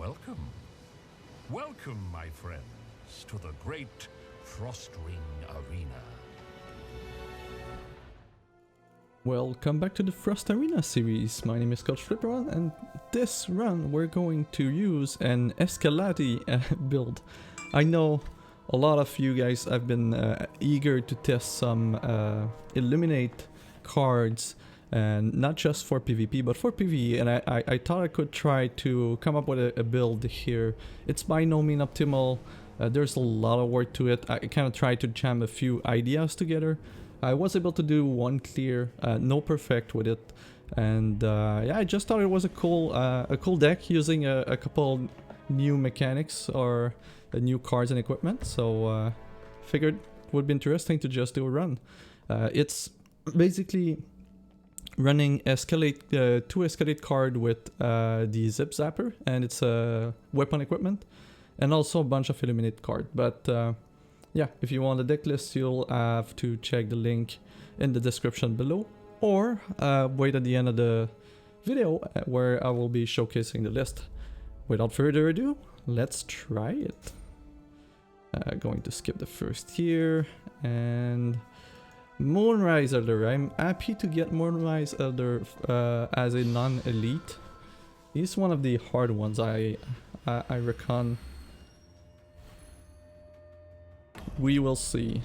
Welcome. Welcome, my friends, to the great Frostring Arena. Welcome back to the Frost Arena series. My name is CoachFliperon, and this run we're going to use an Escalati build. I know a lot of you guys have been eager to test some Illuminate cards, and not just for PvP but for PvE, and I thought I could try to come up with a build here. It's by no means optimal. There's a lot of work to it. I kind of tried to jam a few ideas together. I was able to do one clear, no perfect with it, and yeah, I just thought it was a cool deck using a couple new mechanics or new cards and equipment. So figured it would be interesting to just do a run. It's basically running Escalate, 2 Escalate card with the Zip Zapper, and it's a weapon equipment, and also a bunch of Illuminate card. But yeah, if you want the deck list, you'll have to check the link in the description below, or wait at the end of the video where I will be showcasing the list. Without further ado, let's try it. Going to skip the first here, and Moonrise Elder. I'm happy to get Moonrise Elder as a non-elite. He's one of the hard ones, I reckon. We will see.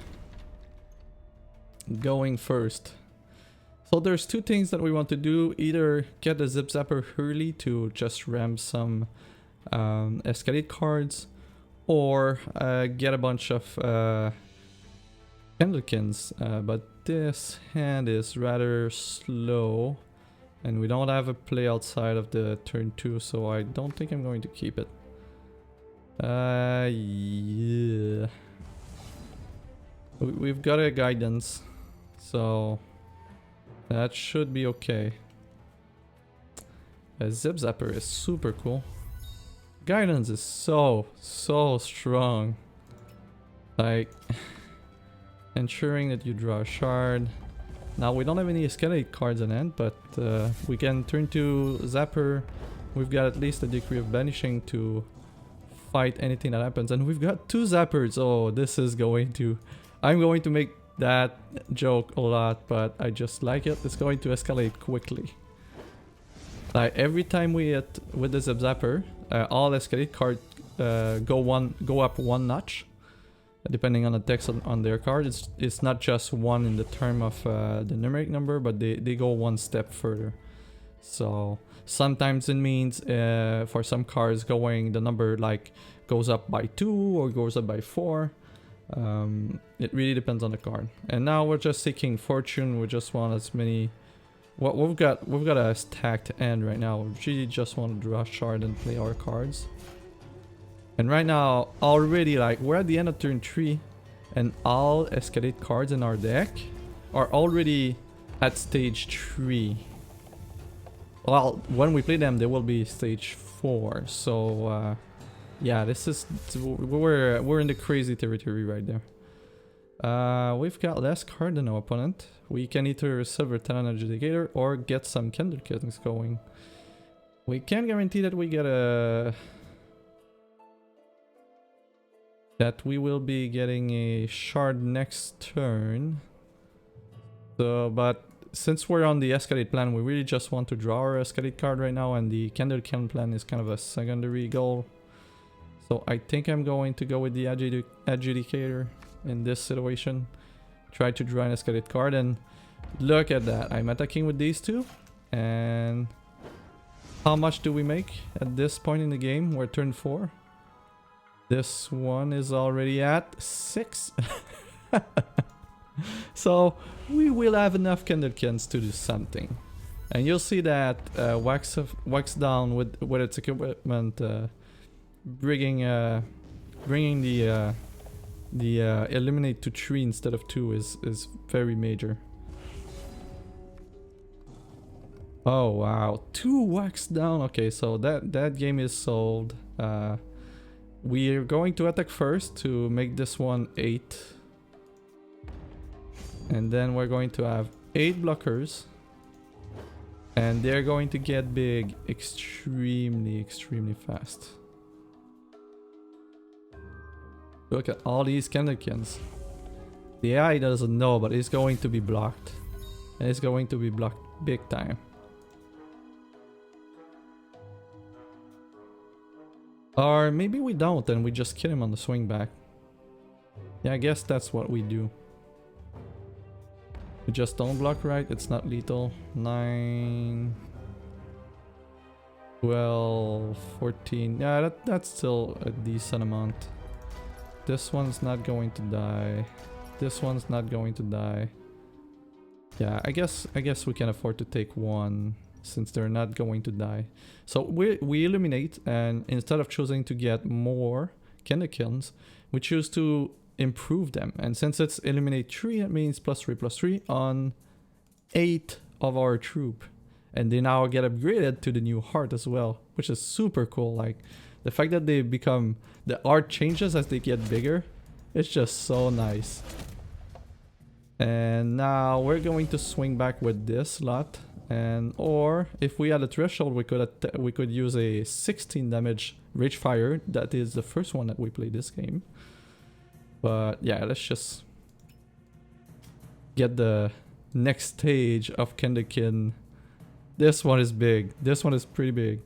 Going first. So there's two things that we want to do. Either get the Zip Zapper early to just ram some Escalate cards, or get a bunch of Candlecans, but this hand is rather slow, and we don't have a play outside of the turn 2, so I don't think I'm going to keep it. Yeah. We've got a guidance, so that should be okay. A Zip Zapper is super cool. Guidance is so strong. Like, ensuring that you draw a shard. Now we don't have any Escalate cards in hand, but we can turn to Zapper. We've got at least a degree of banishing to fight anything that happens, and we've got 2 Zappers. Oh, this is going to... I'm going to make that joke a lot, but I just like it. It's going to escalate quickly. Like every time we hit with the Zip Zapper, all Escalate cards go up 1 notch. Depending on the text on their card, it's not just 1 in the term of the numeric number, but they go 1 step further. So sometimes it means for some cards the number like goes up by 2 or goes up by 4. It really depends on the card. And now we're just seeking fortune. We just want as many. What we've got a stacked end right now. We really just want to draw a shard and play our cards. And right now, already, like, we're at the end of turn 3, and all Escalate cards in our deck are already at stage 3. Well, when we play them, they will be stage 4. So, yeah, this is... We're in the crazy territory right there. We've got less card than our opponent. We can either Silver Talent Adjudicator or get some Candlecans going. We can't guarantee that we get a... that we will be getting a shard next turn. So, but since we're on the Escalate plan, we really just want to draw our Escalate card right now, and the Candlecan plan is kind of a secondary goal. So I think I'm going to go with the Adjudicator in this situation. Try to draw an Escalate card, and look at that. I'm attacking with these 2. And how much do we make at this point in the game? We're turn 4. This one is already at 6. So we will have enough Candlecans to do something. And you'll see that Wax Down with its equipment bringing the Illuminate to 3 instead of 2 is very major. Oh wow, 2 Wax Down. Okay, so that game is solved. We are going to attack first to make this one 8. And then we're going to have 8 blockers. And they're going to get big extremely fast. Look at all these Candlecans. The AI doesn't know, but it's going to be blocked. And it's going to be blocked big time. Or maybe we don't and we just kill him on the swing back. Yeah, I guess that's what we do. We just don't block right, it's not lethal. 9... 12... 14... Yeah, that's still a decent amount. This one's not going to die. This one's not going to die. Yeah, I guess we can afford to take one since they're not going to die. So we illuminate, and instead of choosing to get more Candlecans, we choose to improve them. And since it's illuminate 3, it means +3/+3 on 8 of our troop. And they now get upgraded to the new heart as well, which is super cool. Like the fact that they become, the art changes as they get bigger, it's just so nice. And now we're going to swing back with this lot, and or if we had a threshold, we could use a 16 damage Rage Fire. That is the first one that we play this game. But yeah, let's just get the next stage of Candlekin. This one is big. This one is pretty big.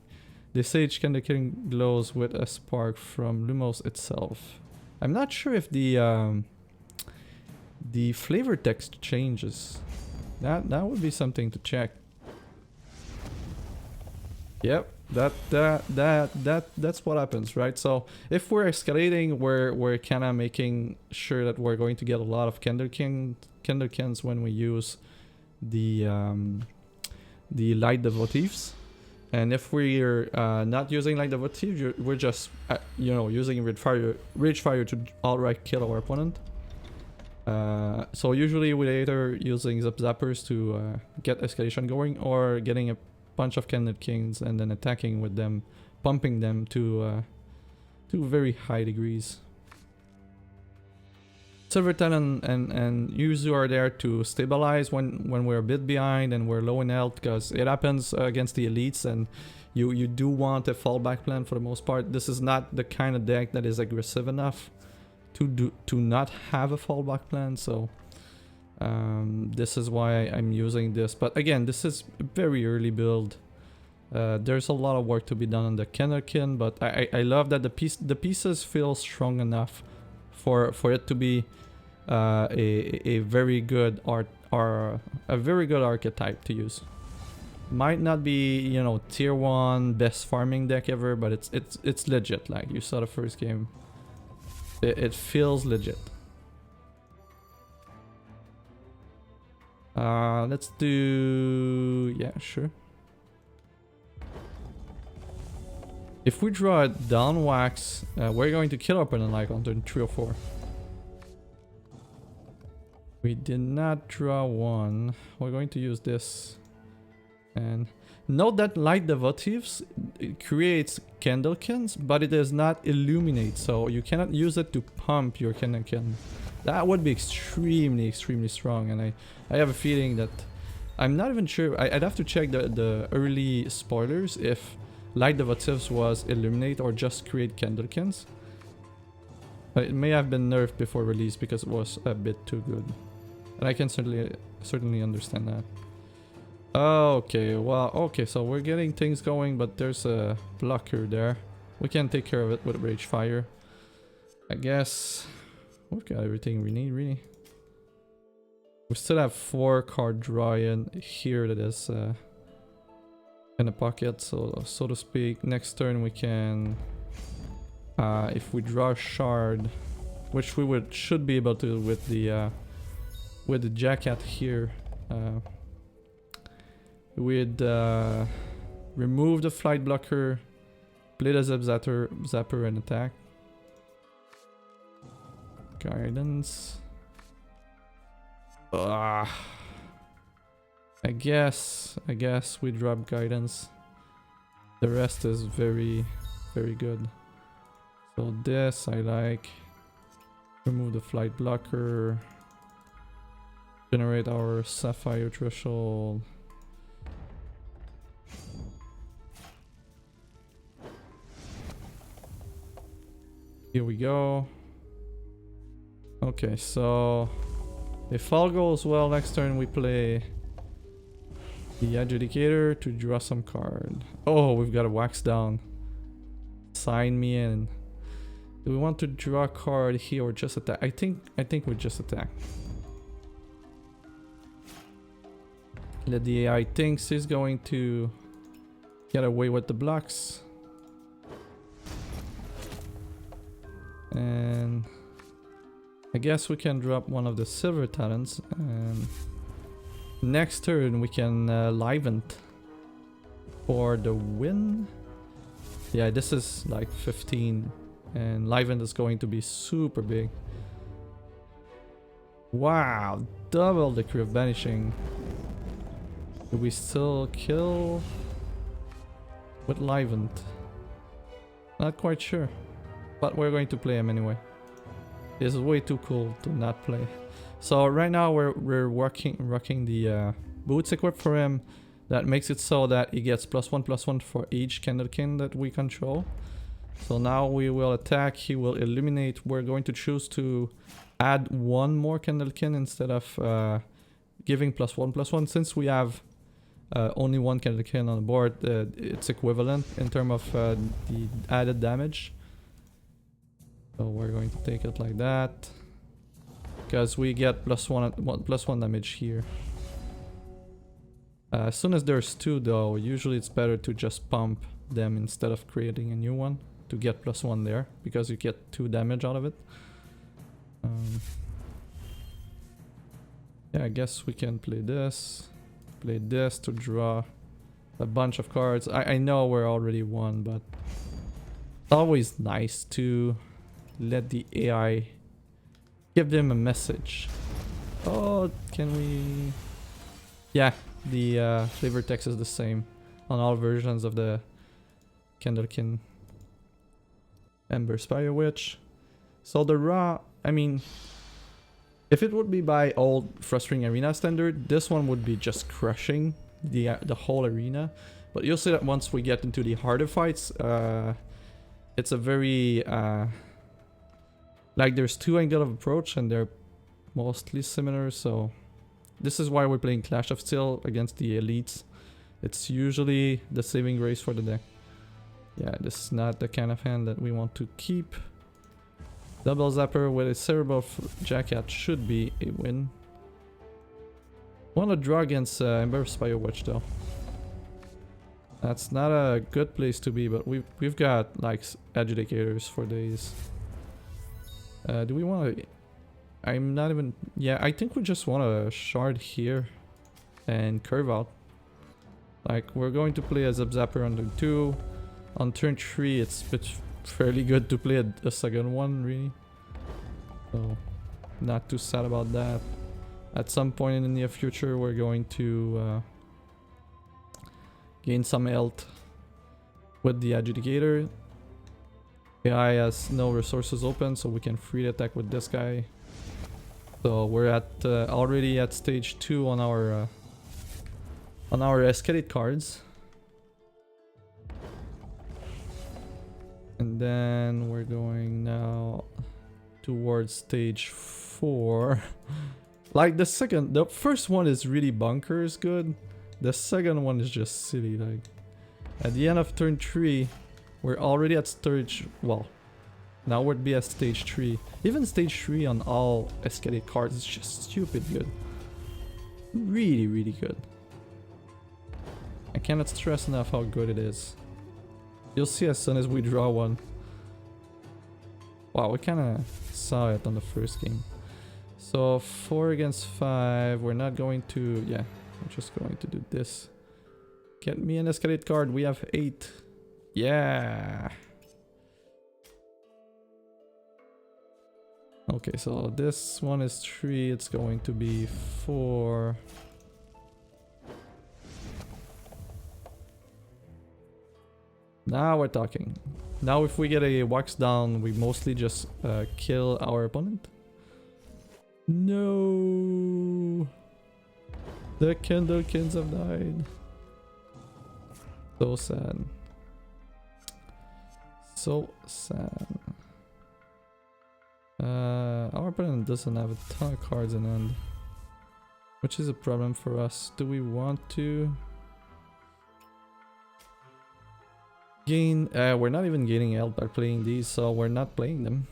The Sage Candlekin glows with a spark from Lumos itself. I'm not sure if the flavor text changes. That would be something to check. Yep, that's what happens, right? So if we're escalating, we're kind of making sure that we're going to get a lot of Candlecans when we use the light devotives. And if we're not using light devotives, we're just you know, using rage fire to outright kill our opponent. So usually we're either using zappers to get escalation going, or getting a bunch of Candlecans and then attacking with them, pumping them to very high degrees. Silver Talon and Yuzu are there to stabilize when we're a bit behind and we're low in health, because it happens against the elites, and you do want a fallback plan for the most part. This is not the kind of deck that is aggressive enough to not have a fallback plan, so this is why I'm using this. But again, this is a very early build. There's a lot of work to be done on the Candlekin, but I love that the pieces feel strong enough for it to be a very good archetype to use. Might not be, you know, tier 1 best farming deck ever, but it's legit. Like you saw the first game, it feels legit. Let's do, yeah, sure. If we draw a down wax, we're going to kill our opponent like on turn 3 or 4. We did not draw one. We're going to use this. And note that light devotives, it creates Candlecans, but it does not illuminate, so you cannot use it to pump your Candlekin. That would be extremely strong, and I have a feeling that I'm not even sure. I'd have to check the early spoilers if light devotives was illuminate or just create Candlecans. It may have been nerfed before release because it was a bit too good, and I can certainly understand that. Okay, well, okay, so we're getting things going, but there's a blocker there. We can take care of it with Rage Fire. I guess we've got everything we need, really. We still have 4 card draw in here that is in the pocket, so to speak. Next turn we can, if we draw a shard, which we should be able to with the Jacket here. We'd remove the flight blocker, play the zapper and attack. Guidance. I guess we drop guidance. The rest is very good. So this I like. Remove the flight blocker. Generate our sapphire threshold. Here we go. Okay, so if all goes well, next turn we play the Adjudicator to draw some card. Oh, we've got a wax down. Sign me in. Do we want to draw a card here or just attack? I think we just attack. Let the AI thinks he's going to get away with the blocks. And I guess we can drop one of the silver talents, and next turn we can Livent for the win. Yeah, this is like 15 and Livent is going to be super big. Wow, double the Decree of Banishing. Do we still kill with Livent? Not quite sure, but we're going to play him anyway. This is way too cool to not play. So right now we're rocking the boots equipped for him. That makes it so that he gets +1/+1 for each Candlekin that we control. So now we will attack, he will eliminate. We're going to choose to add one more Candlekin instead of giving +1/+1. Since we have only one Candlekin on the board, it's equivalent in terms of the added damage. So we're going to take it like that, because we get +1 damage here. As soon as there's two though, usually it's better to just pump them instead of creating a new one to get +1 there, because you get 2 damage out of it. Yeah, I guess we can play this to draw a bunch of cards. I know we're already won, but it's always nice to let the AI give them a message. Oh, can we... Yeah, the flavor text is the same on all versions of the Candlekin Ember Spire Witch. So the raw, I mean, if it would be by old Frustrating Arena standard, this one would be just crushing the whole arena. But you'll see that once we get into the harder fights, it's a very... like there's 2 angles of approach and they're mostly similar, so this is why we're playing Clash of Steel against the elites. It's usually the saving grace for the deck. Yeah, this is not the kind of hand that we want to keep. Double Zapper with a Cerebral Jacket should be a win. Want to draw against Ember Spire Witch though. That's not a good place to be, but we've got like Adjudicators for days. Do we want to... I'm not even... Yeah, I think we just want to shard here and curve out. Like, we're going to play a Zip Zapper on turn 2. On turn 3, it's fairly good to play a second one, really. So, not too sad about that. At some point in the near future, we're going to gain some health with the Adjudicator. AI has no resources open, so we can free attack with this guy. So we're at already at stage 2 on our escalate cards, and then we're going now towards stage 4. Like the first one is really bonkers good. The second one is just silly. Like at the end of turn 3. We're already at stage... Well, now we'd be at stage 3. Even stage 3 on all escalate cards is just stupid good. Really, really good. I cannot stress enough how good it is. You'll see as soon as we draw one. Wow, we kind of saw it on the first game. So 4 against 5. We're not going to... Yeah, we're just going to do this. Get me an escalate card. We have 8. Yeah. Okay, so this one is 3. It's going to be 4. Now we're talking. Now if we get a wax down, we mostly just kill our opponent. No. The Candlekins have died. So sad. So sad. Our opponent doesn't have a ton of cards in hand, which is a problem for us. Do we want to gain? We're not even gaining health by playing these, so we're not playing them.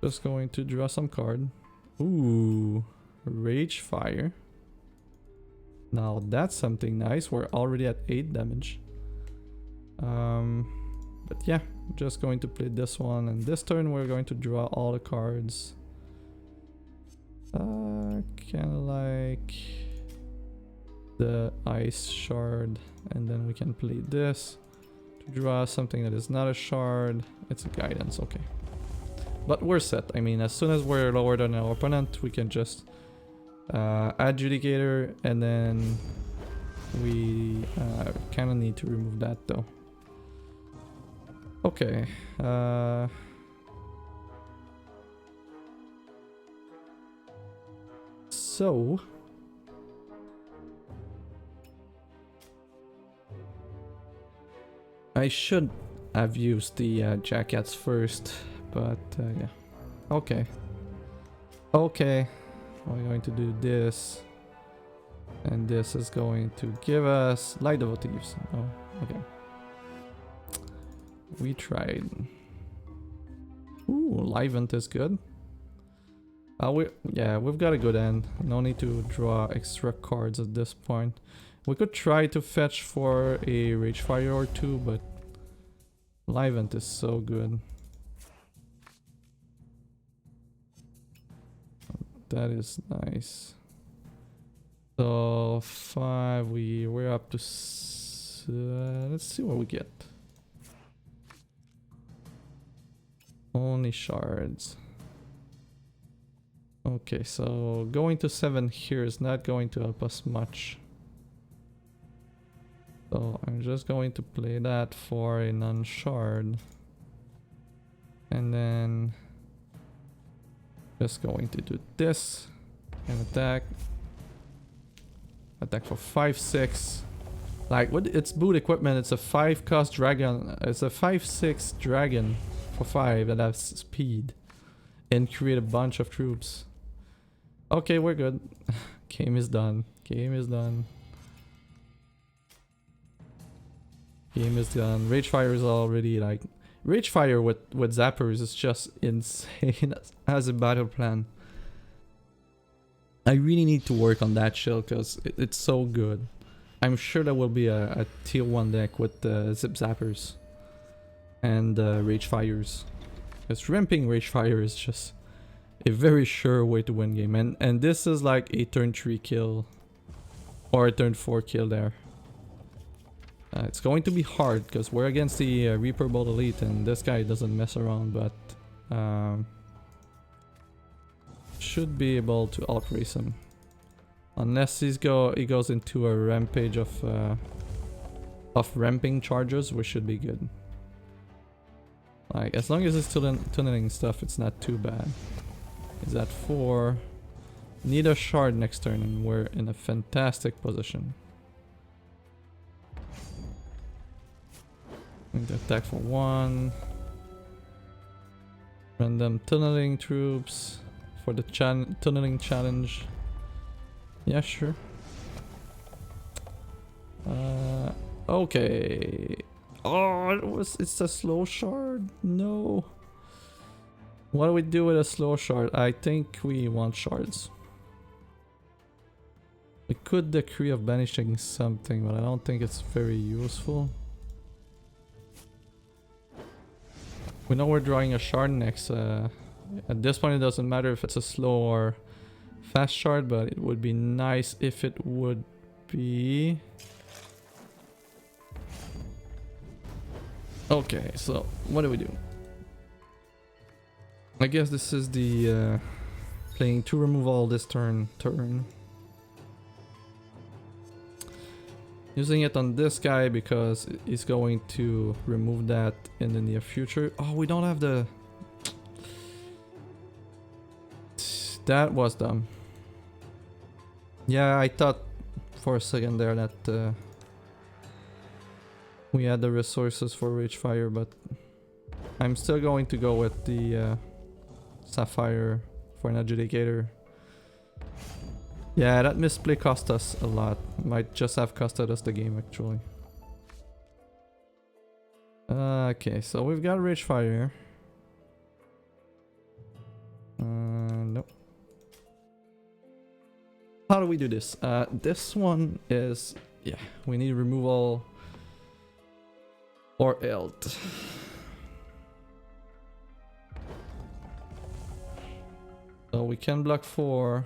Just going to draw some card. Ooh, Rage Fire. Now that's something nice. We're already at 8 damage. But yeah, just going to play this one, and this turn we're going to draw all the cards. Kind of like the Ice Shard, and then we can play this to draw something that is not a shard. It's a Guidance, okay. But we're set. I mean, as soon as we're lower than our opponent, we can just Adjudicator, and then we kind of need to remove that though. Okay. So I should have used the jackets first, but yeah. Okay. Okay. We're going to do this, and this is going to give us Light Devotees. Oh, okay. We tried. Ooh, Livent is good. Yeah, we've got a good end. No need to draw extra cards at this point. We could try to fetch for a Rage Fire or two, but Livent is so good. That is nice. So 5, we're up to let's see what we get. Only shards. Okay, so going to 7 here is not going to help us much. So I'm just going to play that for a non-shard. And then just going to do this and attack. Attack for 5/6. Like, with its boot equipment, it's a 5 cost dragon. It's a 5/6 dragon for 5 that has speed and create a bunch of troops. Okay, we're good. Game is done. Game is done. Game is done. Rage Fire is already like... Rage Fire with zappers is just insane as a battle plan. I really need to work on that shield because it's so good. I'm sure there will be a tier 1 deck with zip zappers and Rage Fires. Because ramping Rage Fire is just a very sure way to win game. And this is like a turn 3 kill or a turn 4 kill there. It's going to be hard because we're against the Reaper Bolt Elite and this guy doesn't mess around, but should be able to outrace him. Unless he goes into a rampage of ramping charges, we should be good. Like, as long as it's tunneling stuff, it's not too bad. Is that 4? Need a shard next turn and we're in a fantastic position. Attack for 1. Random tunneling troops for the tunneling challenge. Yeah, sure. Okay. Oh, it's a slow shard. No. What do we do with a slow shard? I think we want shards. We could decree of banishing something, but I don't think it's very useful. We know we're drawing a shard next. At this point it doesn't matter if it's a slow or fast shard, but it would be nice if it would be... Okay, so what do we do? I guess this is the playing to remove all this turn. Using it on this guy because he's going to remove that in the near future. Oh, we don't have the... That was dumb. Yeah, I thought for a second there that we had the resources for Rage Fire, but I'm still going to go with the Sapphire for an adjudicator. Yeah, that misplay cost us a lot. Might just have costed us the game actually. Okay, so we've got Rage Fire. Nope. How do we do this? This one is, yeah, we need removal or elt. So we can block 4.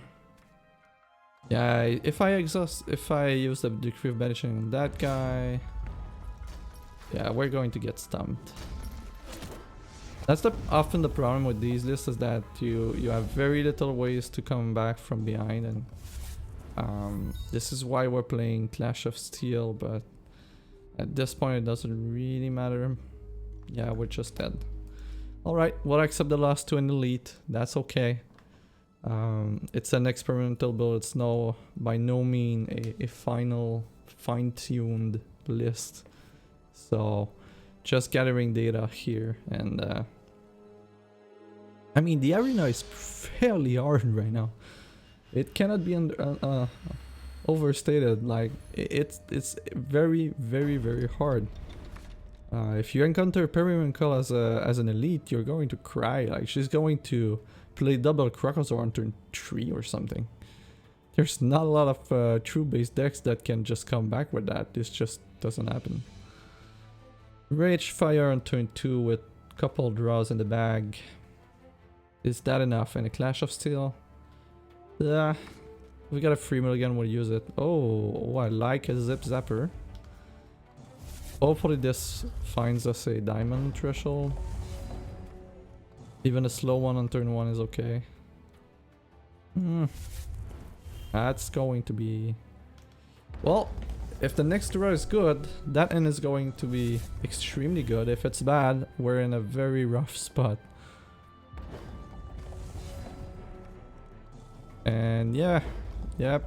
Yeah, if I use the Decree of Banishing on that guy, yeah, we're going to get stumped. That's often the problem with these lists, is that you have very little ways to come back from behind, and this is why we're playing Clash of Steel, but at this point it doesn't really matter. Yeah, we're just dead. Alright, we'll accept the loss to an elite, that's okay. It's an experimental build, it's by no means a final fine-tuned list. So just gathering data here, and I mean the arena is fairly hard right now. It cannot be overstated. Like it's very hard. If you encounter Periwinkle as an elite, you're going to cry. Like she's going to play double Krakosaur on turn 3 or something. There's not a lot of true base decks that can just come back with that. This just doesn't happen. Rage Fire on turn 2 with couple draws in the bag. Is that enough? And a Clash of Steel? Yeah, we got a free mulligan, we'll use it. Oh, I like a Zip Zapper. Hopefully this finds us a diamond threshold. Even a slow one on turn 1 is okay. That's going to be... Well, if the next draw is good, that end is going to be extremely good. If it's bad, we're in a very rough spot. And yeah, yep.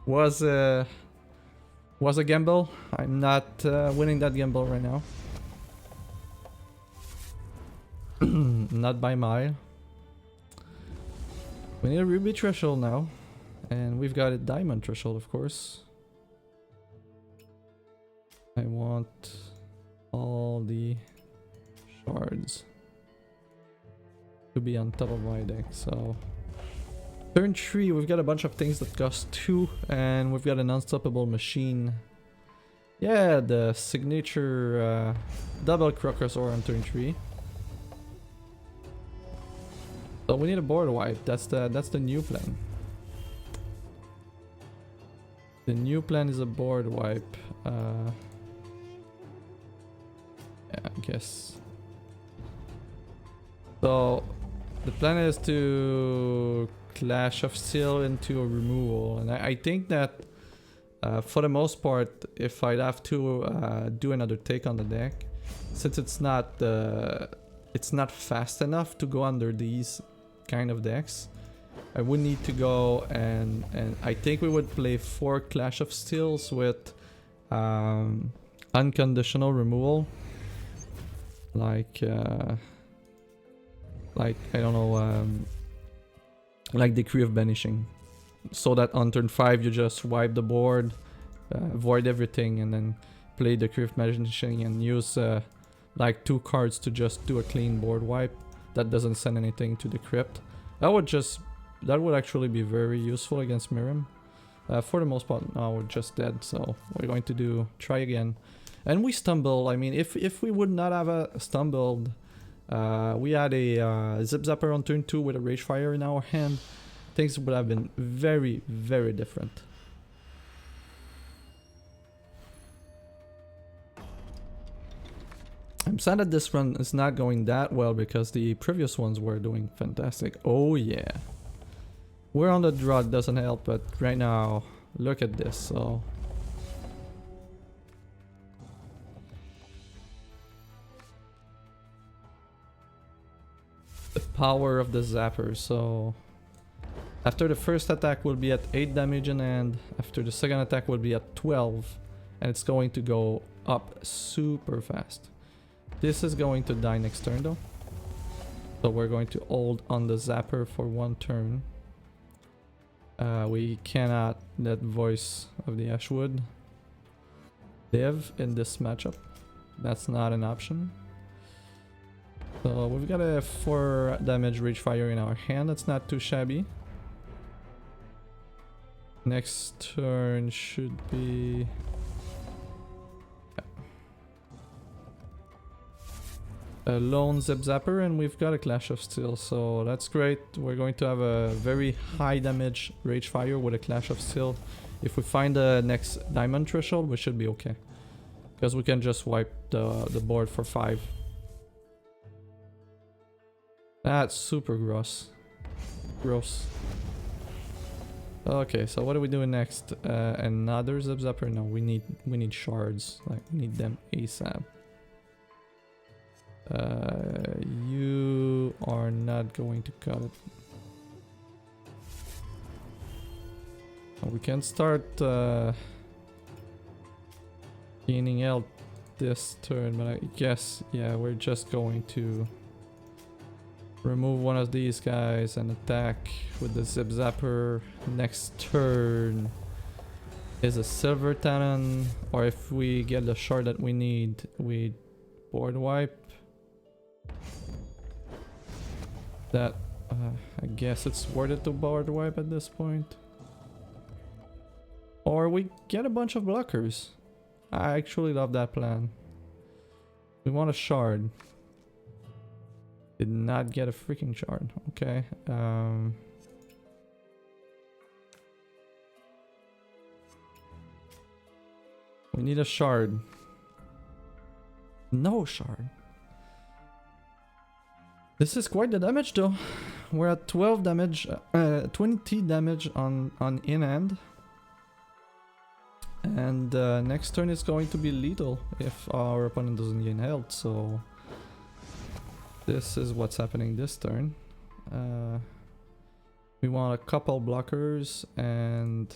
Was a gamble. I'm not winning that gamble right now. Not by mile. We need a ruby threshold now, and we've got a diamond threshold, of course. I want all the shards to be on top of my deck. So turn 3, we've got a bunch of things that cost 2, and we've got an unstoppable machine. Yeah, the signature double Krakosaur on turn 3. So we need a board wipe. That's the new plan. The new plan is a board wipe. Yeah, I guess. So the plan is to Clash of Steel into a removal, and I think that for the most part, if I'd have to do another take on the deck, since it's not fast enough to go under these kind of decks, I would need to go and I think we would play 4 Clash of Steels with unconditional removal, like I don't know, like Decree of Banishing, so that on turn 5 you just wipe the board, void everything, and then play Decree of Banishing and use like 2 cards to just do a clean board wipe that doesn't send anything to the crypt. That would actually be very useful against Mirim. For the most part, now we're just dead, so we're going to try again. And we stumble. I mean, if we would not have stumbled, we had a Zip Zapper on turn 2 with a Rage Fire in our hand, things would have been very different. I'm sad that this run is not going that well because the previous ones were doing fantastic. Oh yeah. We're on the draw, it doesn't help, but right now, look at this. So the power of the Zapper. So after the first attack will be at 8 damage in hand, after the second attack will be at 12, and it's going to go up super fast. This is going to die next turn though. So we're going to hold on the zapper for 1 turn. We cannot let Voice of the Ashwood live in this matchup. That's not an option. So we've got a 4 damage Rage Fire in our hand. That's not too shabby. Next turn should be... a lone Zip Zapper, and we've got a Clash of Steel, so that's great. We're going to have a very high damage Rage Fire with a Clash of Steel. If we find the next Diamond Threshold, we should be okay. Because we can just wipe the board for 5. That's super gross. Gross. Okay, so what are we doing next? Another Zip Zapper? No, we need shards. Like, we need them ASAP. You are not going to cut it. We can start gaining health this turn, but I guess, yeah, we're just going to remove one of these guys and attack with the Zip Zapper. Next turn is a Silver Talon, or if we get the shard that we need, we board wipe. That, I guess it's worth it to board wipe at this point. Or we get a bunch of blockers. I actually love that plan. We want a shard. Did not get a freaking shard. Okay. We need a shard. No shard. This is quite the damage though. We're at 12 damage, 20 damage on in-hand. And next turn is going to be lethal if our opponent doesn't gain health, so... This is what's happening this turn. We want a couple blockers and...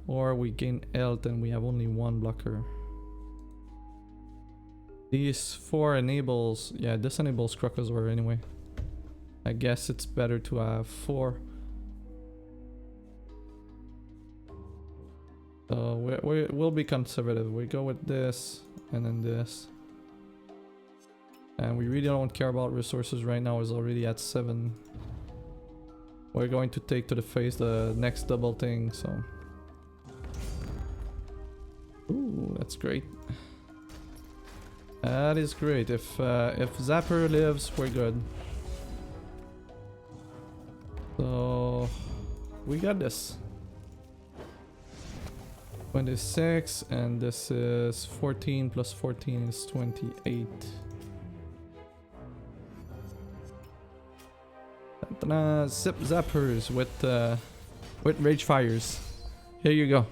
or we gain health and we have only 1 blocker. These 4 enables... yeah, this enables Crocosaur anyway. I guess it's better to have 4. So we'll be conservative. We go with this and then this. And we really don't care about resources right now. It's already at 7. We're going to take to the face the next double thing, so... Ooh, that's great. That is great. If Zapper lives, we're good. So we got this. 26, and this is 14 plus 14 is 28. Zip Zappers with Rage Fires. Here you go.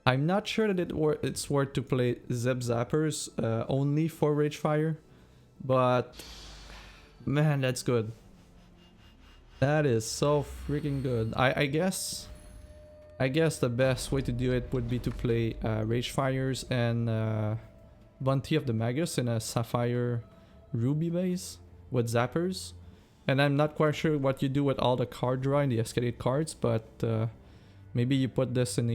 I'm not sure that it's worth to play Zip Zappers only for Rage Fire, but man, that's good. That is so freaking good. I guess the best way to do it would be to play Rage Fires and Bounty of the Magus in a Sapphire Ruby base with Zappers. And I'm not quite sure what you do with all the card draw and the escalate cards, but maybe you put this in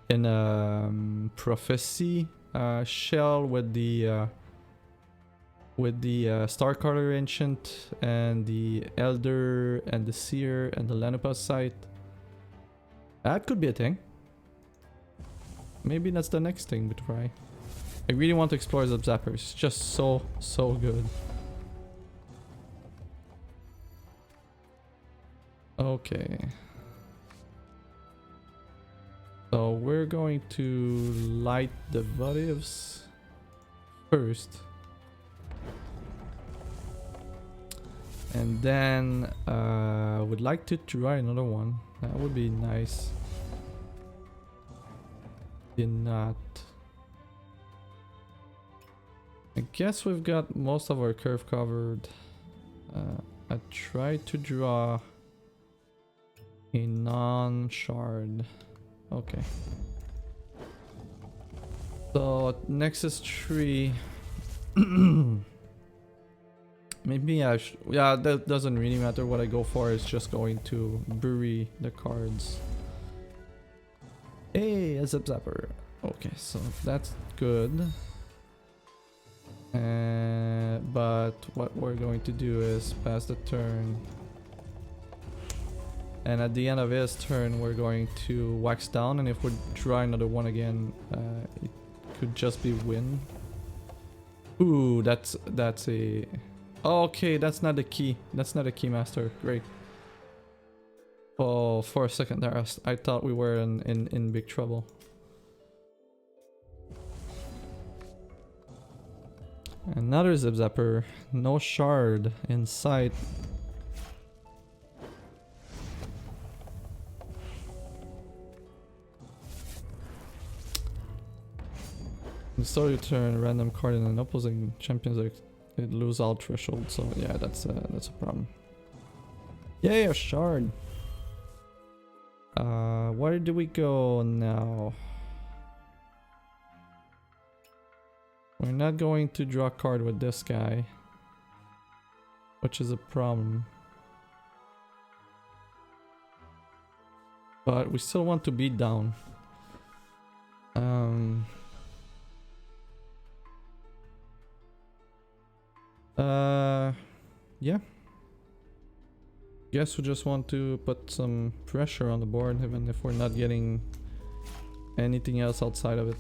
the Prophecy shell with the Starcaller Ancient and the Elder and the Seer and the Lanupus Sight. That could be a thing. Maybe that's the next thing to try. I really want to explore Zip Zappers. It's just so good. Okay. So we're going to light the votives first. And then would like to try another one. That would be nice. Did not. I guess we've got most of our curve covered. I tried to draw a non-shard. Okay. So Nexus tree. Maybe I should. Yeah, that doesn't really matter what I go for. It's just going to bury the cards. Hey, a zip zapper. Okay, so that's good. But what we're going to do is pass the turn. And at the end of his turn, we're going to wax down. And if we draw another one again, it could just be win. Ooh, that's a... Oh, okay, that's not the key. That's not a key master. Great. Oh, for a second there, I thought we were in big trouble. Another zip zapper. No shard in sight. The start of your turn, random card in an opposing champion's it lose all threshold. So yeah, that's a problem. Yay, a shard. Where do we go now? We're not going to draw a card with this guy, which is a problem. But we still want to beat down. Yeah. Guess we just want to put some pressure on the board, even if we're not getting anything else outside of it.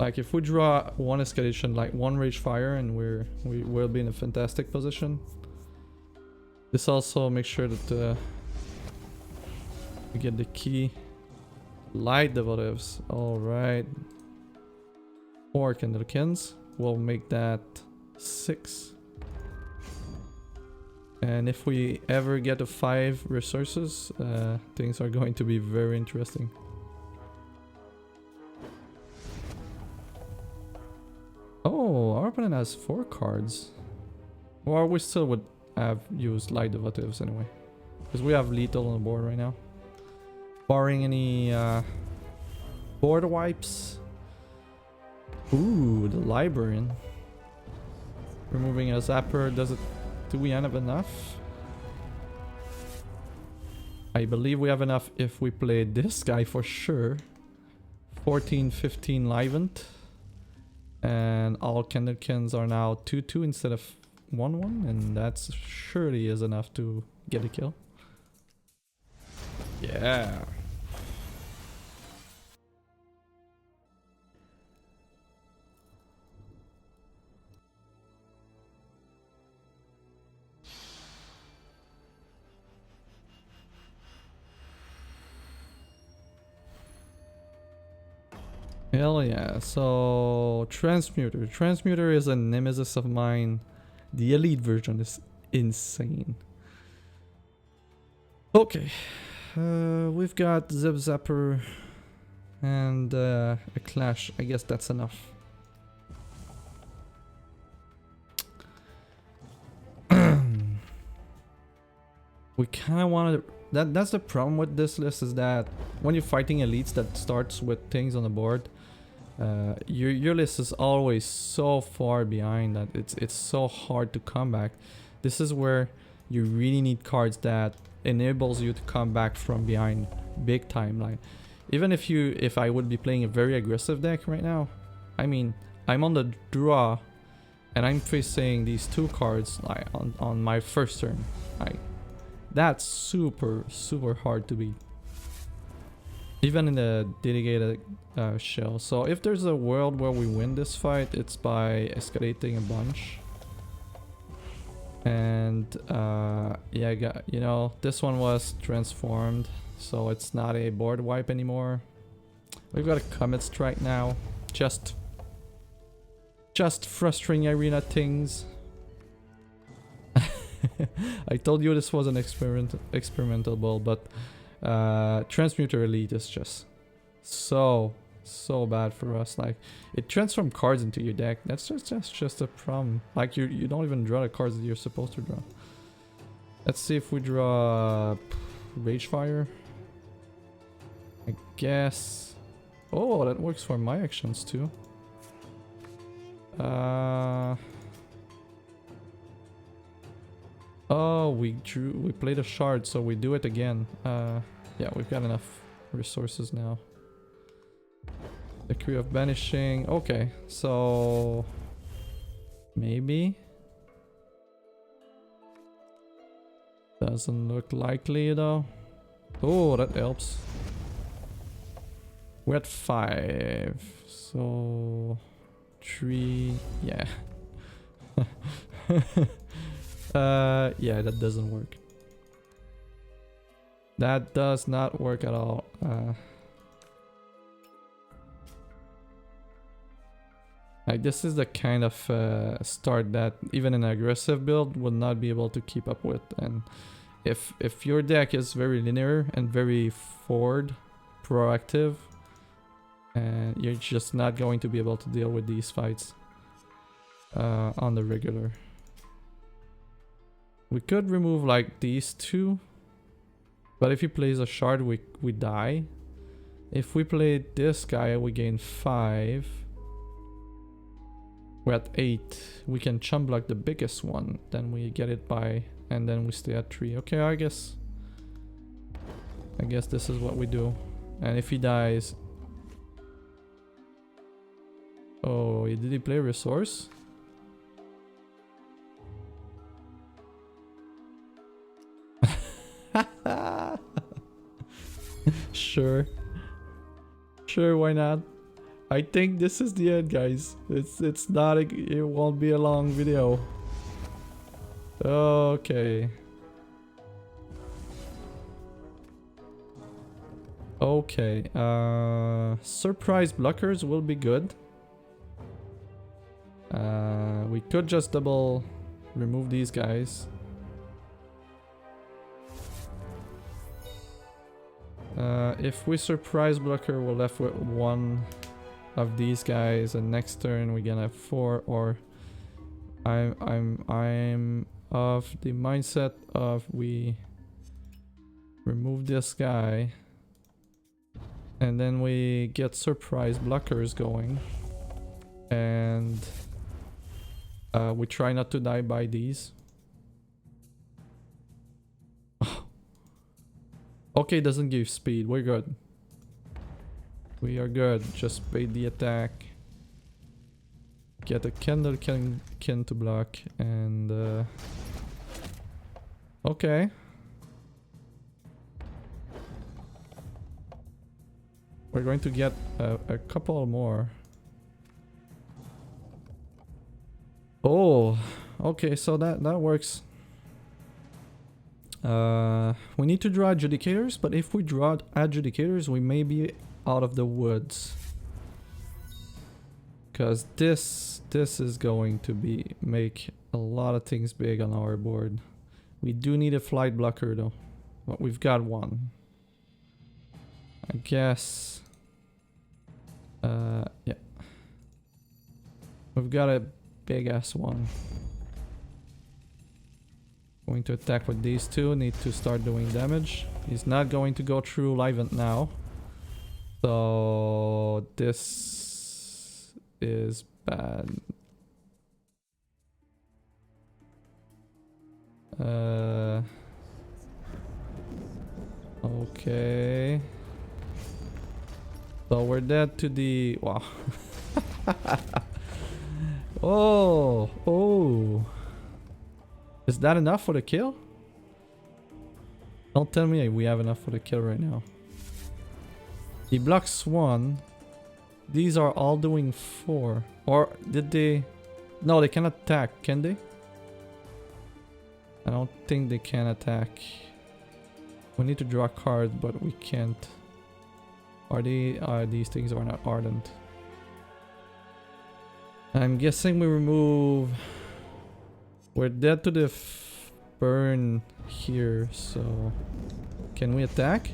Like if we draw one escalation, like one rage fire, and we will be in a fantastic position. This also makes sure that we get the key. Light derivatives. All right. 4 Candlekins. We'll make that 6. And if we ever get to 5 resources, things are going to be very interesting. Oh, our opponent has 4 cards. Or we still would have used light derivatives anyway. Because we have lethal on the board right now. Barring any board wipes. Ooh, the librarian. Removing a zapper, do we have enough? I believe we have enough if we play this guy for sure. 14, 15 Livent. And all Candlekins are now 2-2 instead of 1-1. And that surely is enough to get a kill. Yeah. Hell yeah. So Transmuter. Transmuter is a nemesis of mine. The elite version is insane. Okay. We've got Zip Zapper and a Clash. I guess that's enough. We kind of want to... That's the problem with this list, is that when you're fighting elites that starts with things on the board, your list is always so far behind that it's so hard to come back. This is where you really need cards that enables you to come back from behind big time. Like even if I would be playing a very aggressive deck right now, I mean I'm on the draw and I'm facing these 2 cards like on my first turn. Like that's super hard to beat, even in a dedicated shell. So if there's a world where we win this fight, it's by escalating a bunch. And yeah, you know, this one was transformed, so it's not a board wipe anymore. We've got a Comet Strike now. Just frustrating arena things. I told you this was an experimental build, but Transmuter Elite is just so bad for us. Like it transforms cards into your deck. That's just a problem. Like you don't even draw the cards that you're supposed to draw. Let's see if we draw Rage Fire. I guess. Oh, that works for my actions too. Oh, we played a shard, so we do it again. Yeah, we've got enough resources now. Decree of Banishing. Okay, so maybe. Doesn't look likely though. Oh, that helps. We're at 5, so 3. Yeah. Yeah, that doesn't work. That does not work at all. Like, this is the kind of start that even an aggressive build would not be able to keep up with. And if your deck is very linear and very forward, proactive, and you're just not going to be able to deal with these fights on the regular. We could remove like these two, but if he plays a shard, we die. If we play this guy, we gain 5. We're at 8. We can chump block the biggest one, then we get it by, and then we stay at 3. Okay, I guess this is what we do. And if he dies, oh, did he play resource? Sure, why not? I think this is the end, guys. It's not it won't be a long video. Okay. Okay, surprise blockers will be good. We could just double remove these guys. If we surprise blocker, we're left with 1 of these guys, and next turn we're gonna have 4. Or I'm of the mindset of we remove this guy, and then we get surprise blockers going, and we try not to die by these. Okay, doesn't give speed. We're good. We are good. Just bait the attack. Get a Candle Kin to block, and okay. We're going to get a couple more. Oh, okay, so that works. We need to draw adjudicators, but if we draw adjudicators, we may be out of the woods. Because this is going to make a lot of things big on our board. We do need a flight blocker though, but we've got 1. I guess. Yeah. We've got a big ass one. Going to attack with these 2, need to start doing damage. He's not going to go through Livent now. So this is bad. Okay. So we're dead to the... Wow. Oh. Is that enough for the kill? Don't tell me we have enough for the kill right now. He blocks 1. These are all doing 4. Or did they... No, they cannot attack, can they? I don't think they can attack. We need to draw a card, but we can't. Are these things are not ardent? I'm guessing we remove... We're dead to the burn here, so... Can we attack?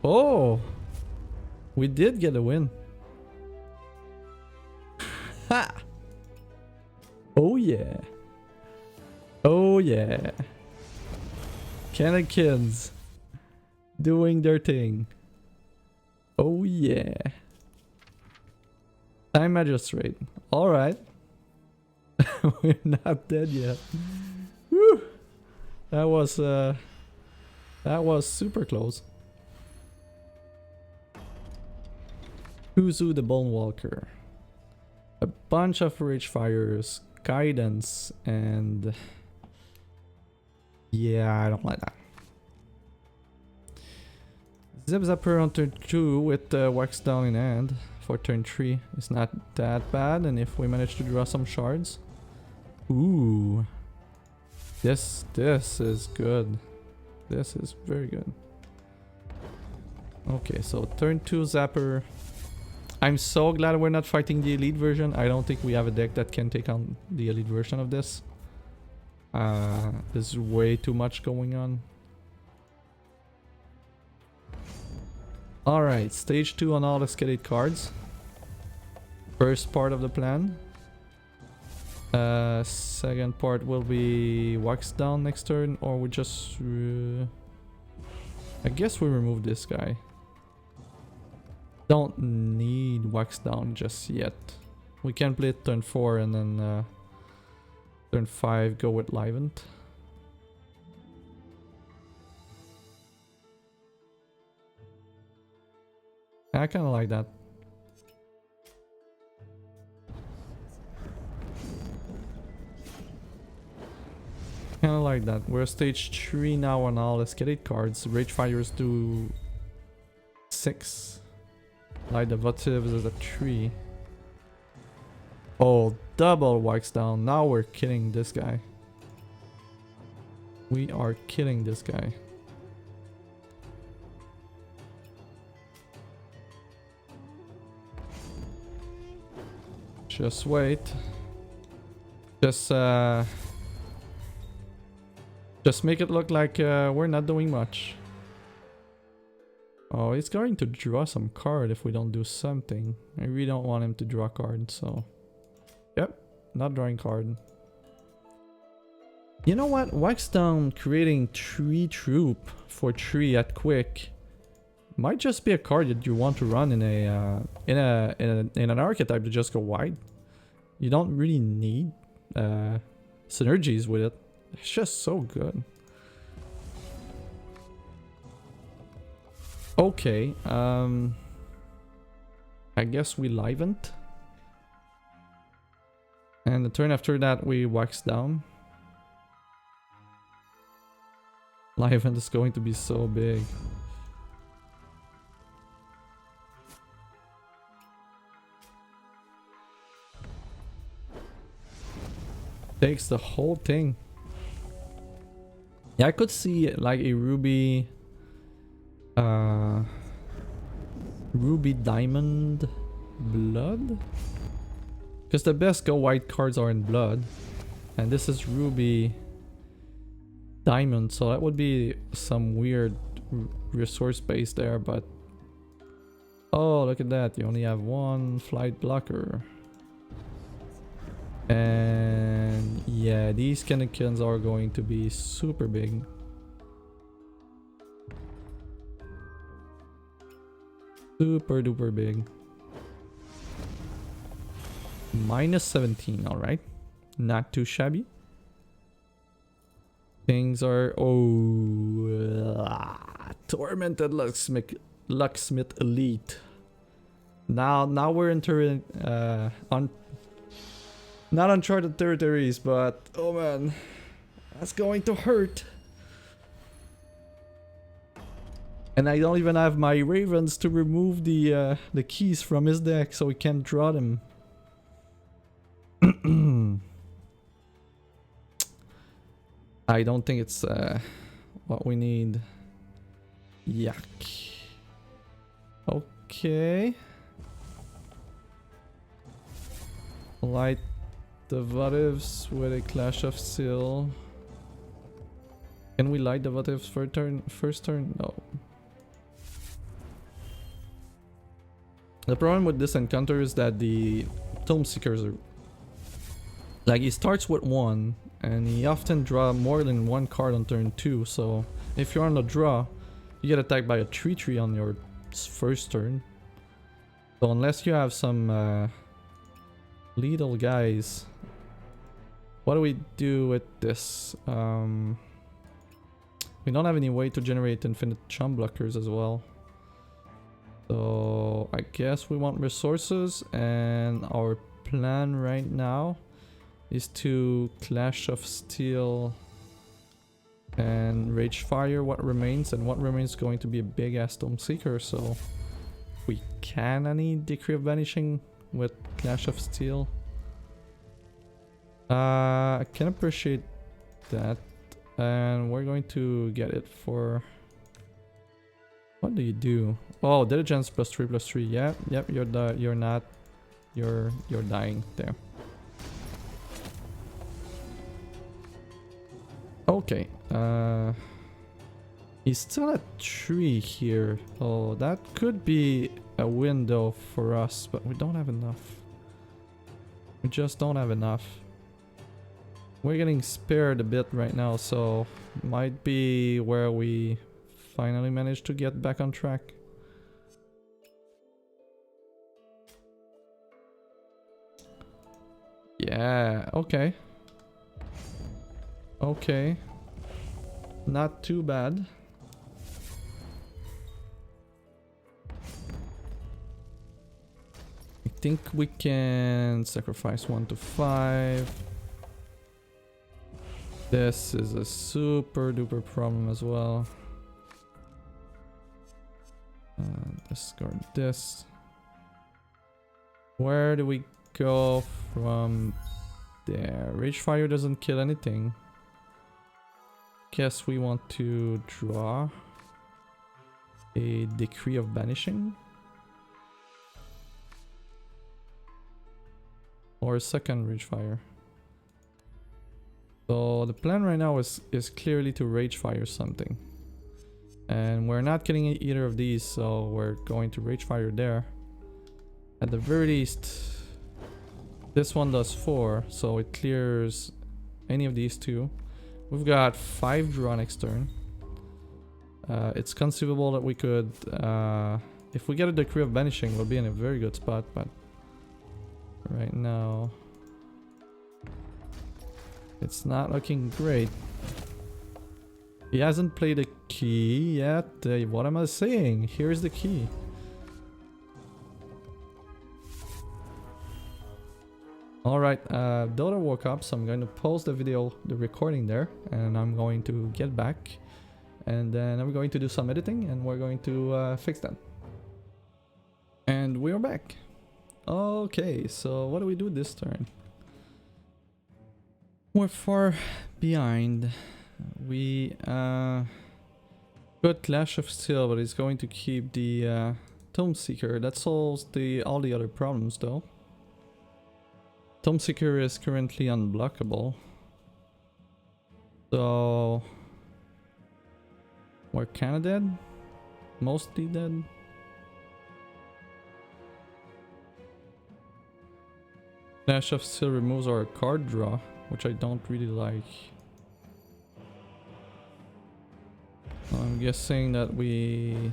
Oh! We did get a win. Ha! Oh yeah. Oh yeah. Canakins doing their thing. Oh yeah. Time magistrate. Alright. We're not dead yet. Woo! That was super close. Kuzu the Bonewalker. A bunch of Rage Fires, Guidance, and yeah, I don't like that. Zip Zapper on turn 2 with Wax Down in hand for turn 3 is not that bad, and if we manage to draw some shards. Ooh. This is good. This is very good. Okay, so turn 2 Zapper. I'm so glad we're not fighting the elite version. I don't think we have a deck that can take on the elite version of this. There's way too much going on. Alright, stage 2 on all escalate cards. First part of the plan. Second part will be Wax Down next turn, or we just... I guess we remove this guy. Don't need Wax Down just yet. We can play it turn 4 and then turn 5 go with Livent. I kind of like that. Kind of like that. We're stage 3 now on all escalate cards. Rage Fires do 6. Light the Votives is a 3. Oh, double Wax Down. Now we're killing this guy. We are killing this guy. Just wait. Just make it look like we're not doing much. Oh, he's going to draw some card if we don't do something. I really don't want him to draw card, so... Yep, not drawing card. You know what? Wax Down creating 3 troop for 3 at quick might just be a card that you want to run in an archetype to just go wide. You don't really need synergies with it. It's just so good. Okay, I guess we Livent. And the turn after that we Wax Down. Livent is going to be so big. Takes the whole thing. Yeah, I could see like a Ruby Diamond Blood, because the best go white cards are in Blood, and this is Ruby Diamond, so that would be some weird resource base there. But oh, look at that, you only have 1 flight blocker. And yeah, these Canakins are going to be super big. Super duper big. Minus 17, alright. Not too shabby. Things are... Tormented Lucksmith Elite. Now we're entering not uncharted territories, but oh man, that's going to hurt. And I don't even have my ravens to remove the keys from his deck, so we can't draw them. I don't think it's what we need. Yuck. Okay. Light the Votives with a Clash of Steel. Can we light the Votives for turn? First turn? No. The problem with this encounter is that the Tome Seekers are... Like, he starts with 1, and he often draws more than 1 card on turn 2, so if you're on the draw, you get attacked by a 3/3 on your first turn. So unless you have some lethal guys, what do we do with this? We don't have any way to generate infinite chump blockers as well. So I guess we want resources, and our plan right now is to Clash of Steel and Rage Fire what remains, and what remains is going to be a big ass Tome Seeker. So we can any Decree of Vanishing with Clash of Steel. I can appreciate that, and we're going to get it for... What do you do? Oh, diligence +3/+3. Yeah, yep. You're dying there. Okay. He's still at 3 here. Oh, that could be a window for us, but we don't have enough. We just don't have enough. We're getting spared a bit right now, so might be where we finally managed to get back on track. Yeah, okay. Okay. Not too bad. I think we can sacrifice 1 to 5. This is a super duper problem as well. Discard this. Where do we go from there? Rage Fire doesn't kill anything. Guess we want to draw a Decree of Banishing. Or a second Rage Fire. So the plan right now is clearly to Rage Fire something. And we're not getting either of these, so we're going to Rage Fire there. At the very least, this one does 4, so it clears any of these two. We've got 5 draw next turn. It's conceivable that we could, if we get a Decree of Banishing, we'll be in a very good spot, but right now it's not looking great. He hasn't played a key yet. What am I saying? Here's the key. Alright, Dota woke up, so I'm going to pause the video, the recording there, and I'm going to get back. And then I'm going to do some editing, and we're going to fix that. And we are back. Okay, so what do we do this turn? We're far behind. We got Clash of Steel, but it's going to keep the Tome Seeker. That solves all the other problems though. Tome Seeker is currently unblockable. So we're kinda dead. Mostly dead. Clash of Steel removes our card draw, which I don't really like. I'm guessing that we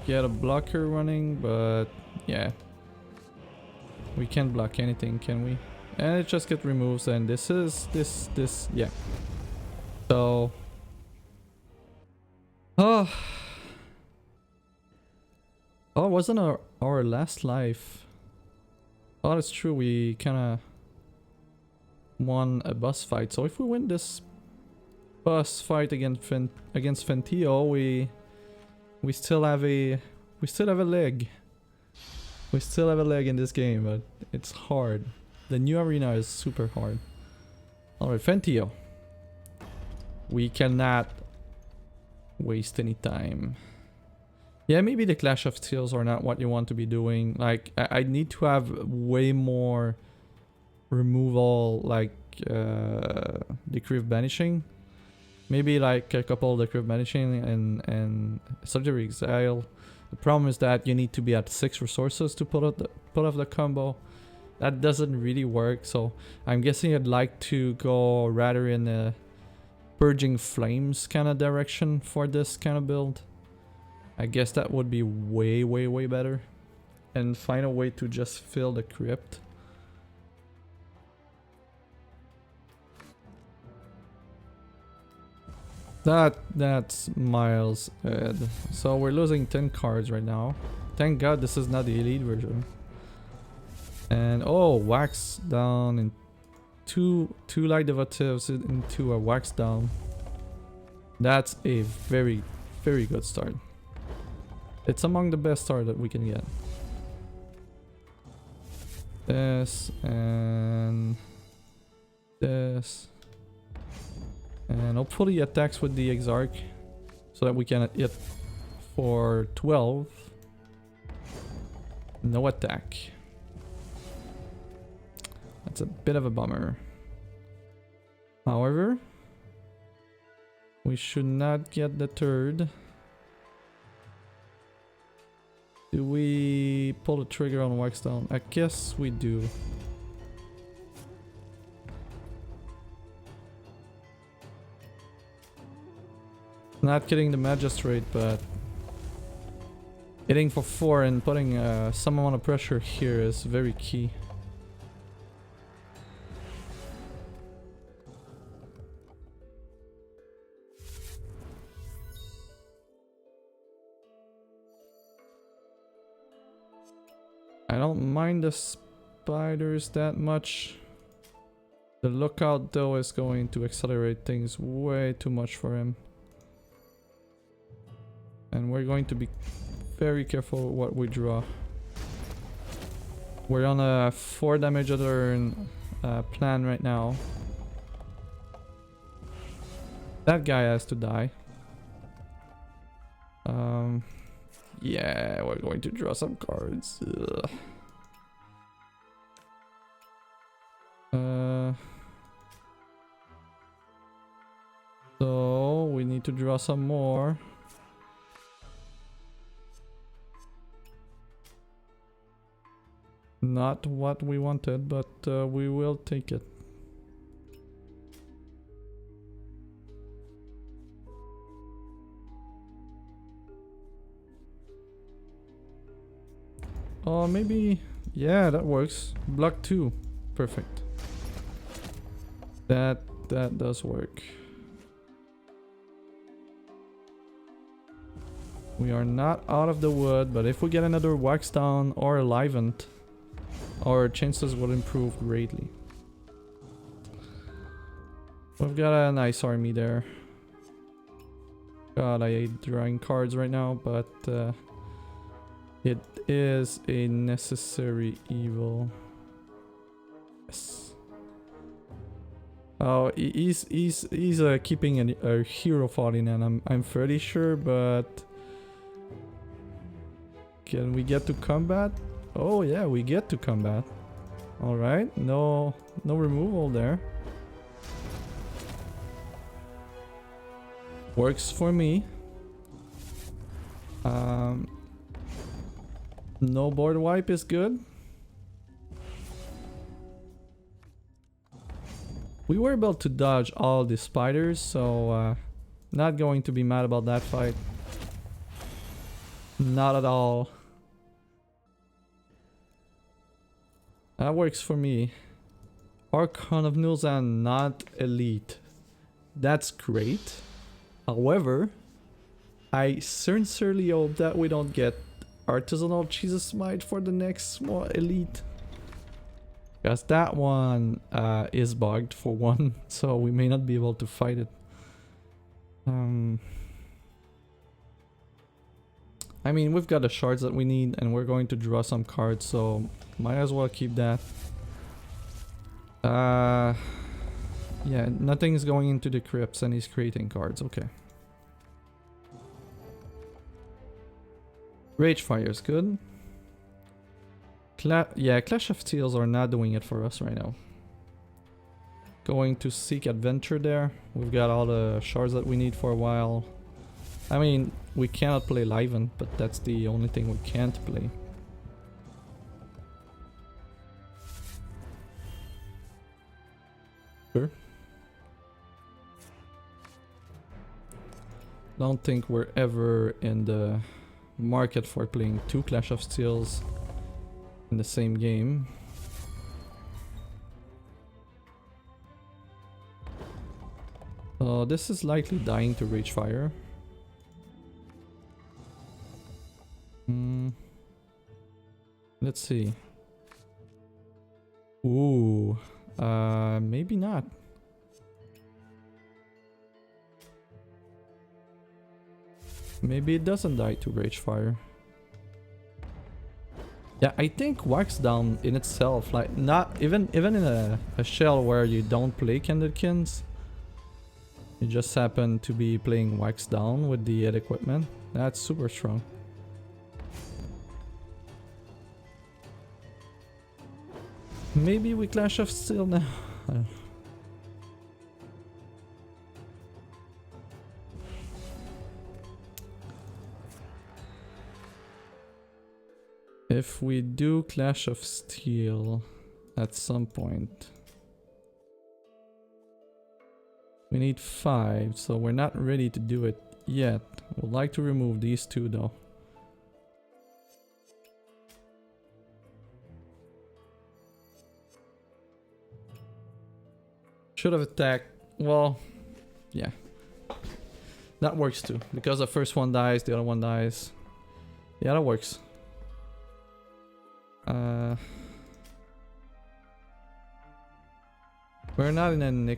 get a blocker running, but yeah. We can't block anything, can we? And it just gets removed, and this, yeah. So... Oh, wasn't our last life? Oh, that's true, we kinda won a boss fight. So if we win this boss fight against Fentio, we still have a leg. We still have a leg in this game, but it's hard. The new arena is super hard. Alright, Fentio. We cannot waste any time. Yeah, maybe the Clash of Steels are not what you want to be doing. Like, I need to have way more removal, like Decree of Banishing. Maybe like a couple of Decree of Banishing and Surgery Exile. The problem is that you need to be at 6 resources to pull off the combo. That doesn't really work, so I'm guessing I'd like to go rather in purging flames kind of direction for this kind of build. I guess that would be way, way, way better. And find a way to just fill the crypt. That's miles ahead. So we're losing 10 cards right now. Thank God this is not the elite version. And oh, wax down in two light derivatives into a wax down. That's a very, very good start. It's among the best start that we can get. This and this. And hopefully attacks with the Exarch so that we can hit for 12. No attack. That's a bit of a bummer. However, we should not get deterred. Do we pull the trigger on wax down? I guess we do. Not getting the magistrate, but hitting for 4 and putting some amount of pressure here is very key. I don't mind the spiders that much. The lookout though is going to accelerate things way too much for him. And we're going to be very careful what we draw. We're on a 4 damage a turn plan right now. That guy has to die. Yeah, we're going to draw some cards. Ugh. So we need to draw some more. Not what we wanted, but we will take it. Oh, maybe... Yeah, that works. Block 2. Perfect. That does work. We are not out of the wood, but if we get another wax down or enlivened, our chances will improve greatly. We've got a nice army there. God, I hate drawing cards right now, but it is a necessary evil. Yes. Oh, he's keeping a hero falling, and I'm fairly sure, but can we get to combat? Oh yeah, we get to combat. All right, no removal there. Works for me. No board wipe is good. We were able to dodge all the spiders, so not going to be mad about that fight. Not at all. That works for me. Archon of Nulzan, not elite. That's great. However, I sincerely hope that we don't get Artisanal Jesus Smite for the next small elite. Because that one is bugged for one, so we may not be able to fight it. I mean, we've got the shards that we need, and we're going to draw some cards, so might as well keep that. Yeah, nothing's going into the crypts, and he's creating cards. Okay. Rage Fire is good. Yeah, Clash of Steels are not doing it for us right now. Going to seek adventure there. We've got all the shards that we need for a while. I mean, we cannot play Liven, but that's the only thing we can't play. Sure. Don't think we're ever in the market for playing 2 Clash of Steels in the same game. So this is likely dying to Rage Fire. Let's see. Ooh, maybe not. Maybe it doesn't die to Rage Fire. Yeah, I think Wax Down in itself, like not even in a shell where you don't play Candidkins, you just happen to be playing Wax Down with the equipment. That's super strong. Maybe we Clash of Steel now. If we do Clash of Steel at some point, we need 5, so we're not ready to do it yet. We'd like to remove these 2 though. Should have attacked. Well, yeah. That works too. Because the first one dies, the other one dies. Yeah, that works. We're not in an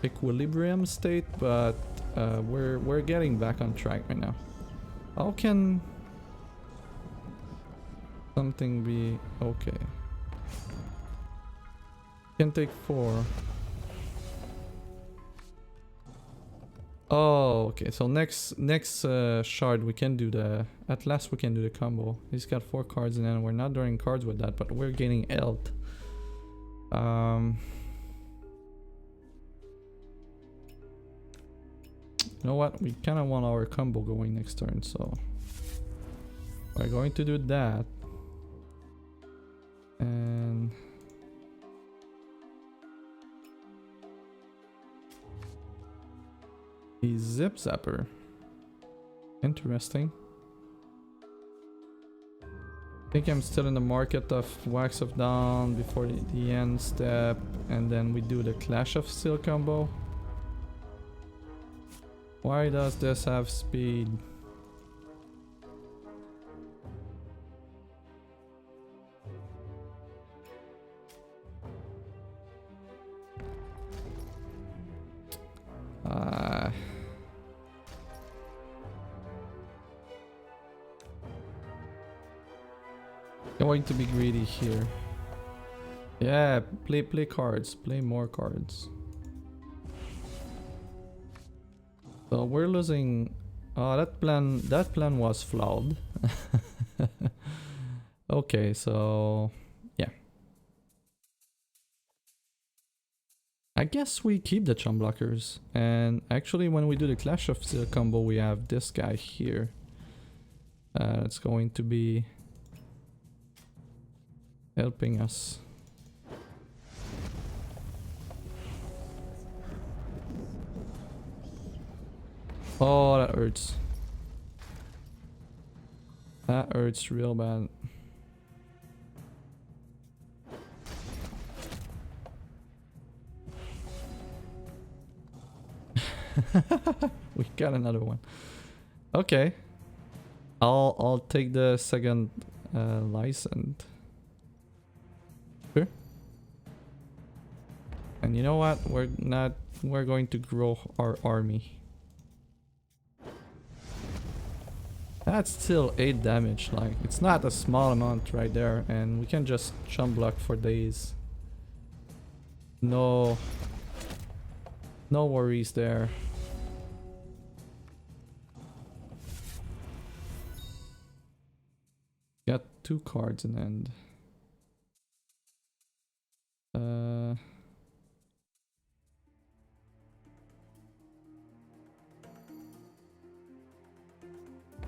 equilibrium state, but we're getting back on track right now. How can something be okay? Can take 4. Oh, okay. So next shard we can do the. At last we can do the combo. He's got 4 cards, and then we're not drawing cards with that, but we're gaining health. You know what? We kind of want our combo going next turn, so we're going to do that. And the Zip Zapper. Interesting. I think I'm still in the market of Wax of Dawn before the end step, and then we do the Clash of Steel combo. Why does this have speed? Going to be greedy here. Yeah, play cards, play more cards. So we're losing. Oh, that plan was flawed. Okay, so yeah. I guess we keep the chum blockers, and actually when we do the Clash of Steel combo, we have this guy here. It's going to be helping us. Oh, that hurts. That hurts real bad. We got another one. Okay. I'll take the second license. Sure. And you know what? We're going to grow our army. That's still 8 damage, like it's not a small amount right there, and we can just chum block for days. No worries there. Got 2 cards in hand.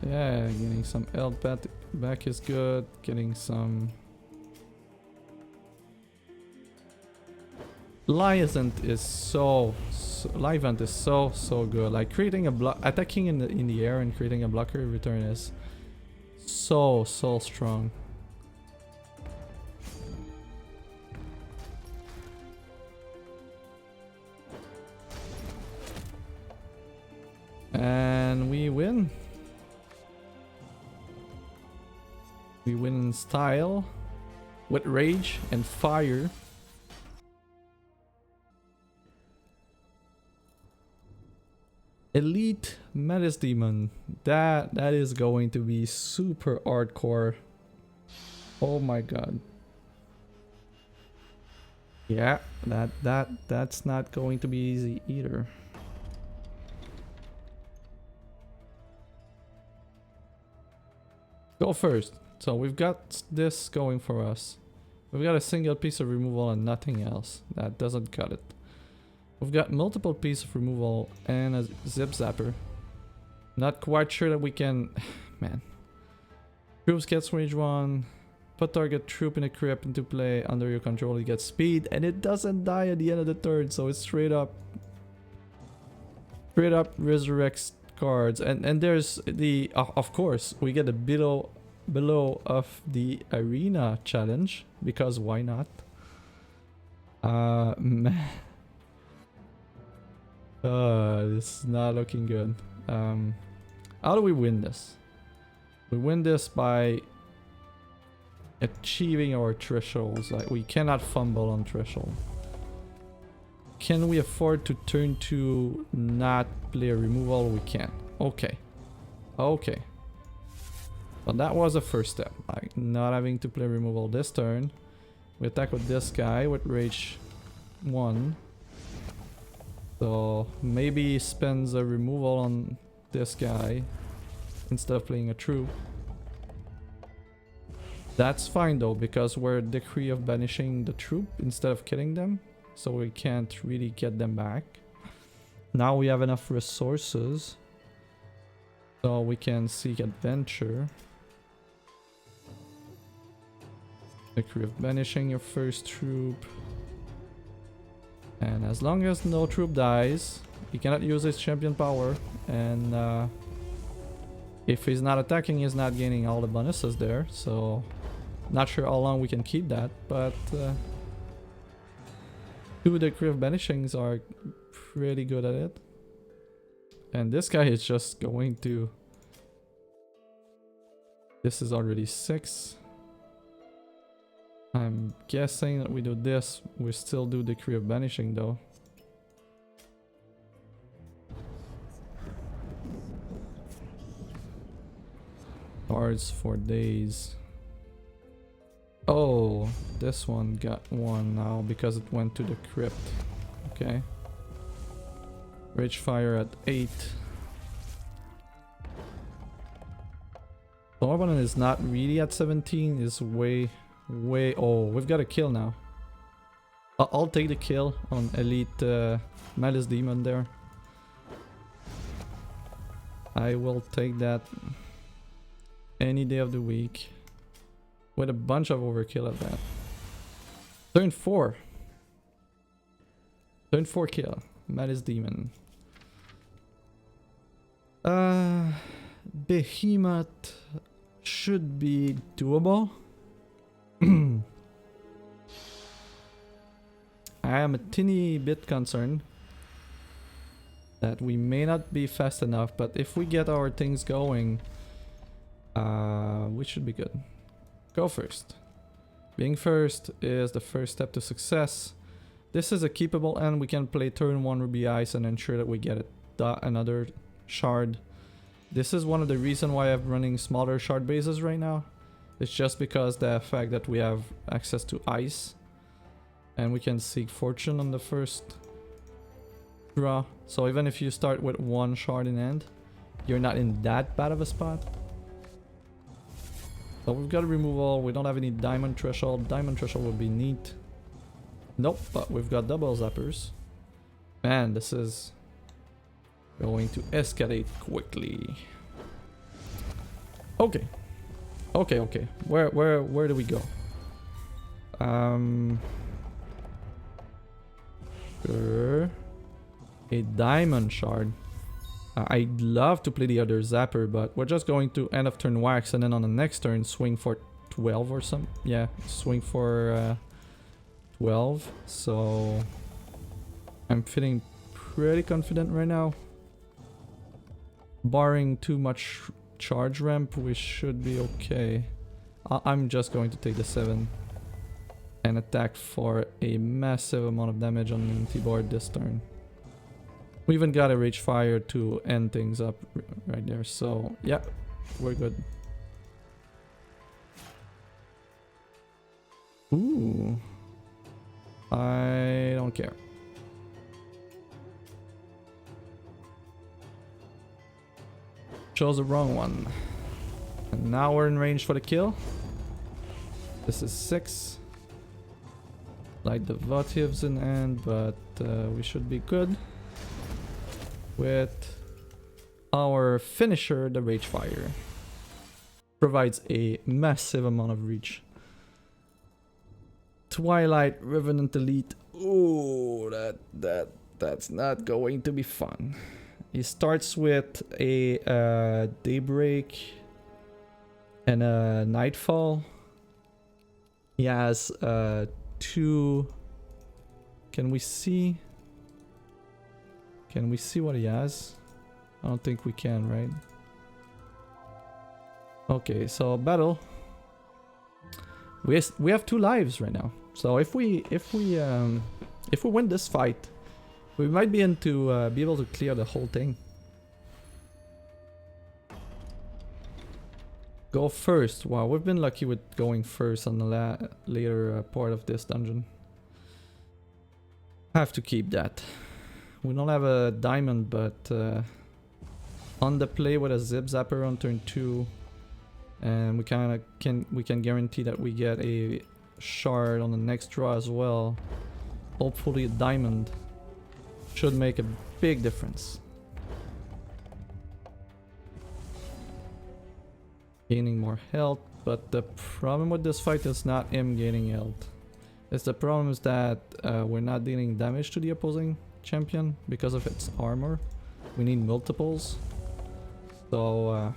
Yeah, getting some health back is good. Getting some Liaisant is Liaisant is so good. Like creating a block, attacking in the air and creating a blocker return is so strong. And we win. We win in style, with rage and fire. Elite Menace Demon. That is going to be super hardcore. Oh my god. Yeah, that's not going to be easy either. Go first. So we've got this going for us. We've got a single piece of removal and nothing else. That doesn't cut it. We've got multiple pieces of removal and a zip zapper. Not quite sure that we can... Man. Troops gets range 1. Put target troop in a crypt into play under your control. It gets speed and it doesn't die at the end of the turn. So it's straight up resurrects cards. And there's the... of course, we get a below of the arena challenge. Because why not? Man. This is not looking good. How do we win this? We win this by achieving our thresholds. Like, we cannot fumble on threshold. Can we afford to turn to not play a removal? We can. Okay. Okay. Well, that was a first step. Like, not having to play removal this turn. We attack with this guy with rage 1. So maybe he spends a removal on this guy instead of playing a troop. That's fine though, because we're decree of banishing the troop instead of killing them. So we can't really get them back. Now we have enough resources. So we can seek adventure. Decree of banishing your first troop. And as long as no troop dies, he cannot use his champion power. And if he's not attacking, he's not gaining all the bonuses there. So, not sure how long we can keep that. But 2 Decree of Banishings are pretty good at it. And this guy is just going to... This is already 6. I'm guessing that we do this. We still do Decree of Banishing though. Cards for days. Oh, this one got 1 now because it went to the crypt. Okay. Rage Fire at 8. Thorban is not really at 17. Is way... Oh, we've got a kill now. I'll take the kill on Elite Malice Demon there. I will take that any day of the week. With a bunch of overkill at that. Turn 4. Turn 4 kill. Malice Demon. Behemoth should be doable. I am a teeny bit concerned that we may not be fast enough, but if we get our things going, we should be good. Go first. Being first is the first step to success. This is a keepable end. We can play turn 1 Ruby Ice and ensure that we get another shard. This is one of the reasons why I'm running smaller shard bases right now. It's just because the fact that we have access to ice and we can seek fortune on the first draw. So even if you start with 1 shard in hand, you're not in that bad of a spot. So we've got a removal. We don't have any diamond threshold. Diamond threshold would be neat. Nope, but we've got double zappers. Man, this is going to escalate quickly. Okay. Okay. Where do we go? Sure. A diamond shard. I'd love to play the other zapper, but we're just going to end of turn wax and then on the next turn swing for 12 or something. Yeah, swing for 12. So I'm feeling pretty confident right now. Barring too much charge ramp, we should be okay. I'm just going to take the 7 and attack for a massive amount of damage on the empty board this turn. We even got a Rage Fire to end things up right there, so yeah, we're good. Ooh. I don't care. Chose the wrong one. And now we're in range for the kill. This is 6. Like the votives in end, but we should be good with our finisher, the Rage Fire. Provides a massive amount of reach. Twilight Revenant Elite. Ooh, that's not going to be fun. He starts with a Daybreak and a Nightfall. He has 2. Can we see? Can we see what he has? I don't think we can, right? Okay, so battle. We have 2 lives right now. So if we win this fight, we might be be able to clear the whole thing. Go first. Wow, we've been lucky with going first on the later part of this dungeon. Have to keep that. We don't have a diamond, but on the play with a zip zapper on turn 2, and we can guarantee that we get a shard on the next draw as well. Hopefully a diamond should make a big difference. Gaining more health, but the problem with this fight is not him gaining health. It's the problem is that we're not dealing damage to the opposing champion because of its armor. We need multiples. So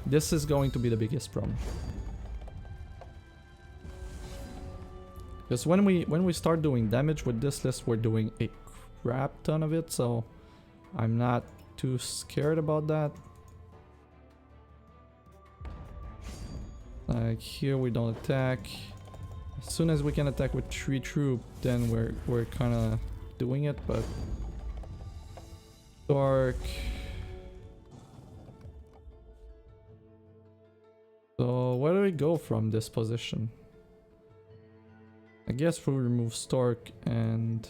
this is going to be the biggest problem. Because when we start doing damage with this list, we're doing a crap ton of it, so I'm not too scared about that. Like here we don't attack. As soon as we can attack with 3 troop, then we're kind of doing it, but dark. So where do we go from this position? I guess we'll remove Stark and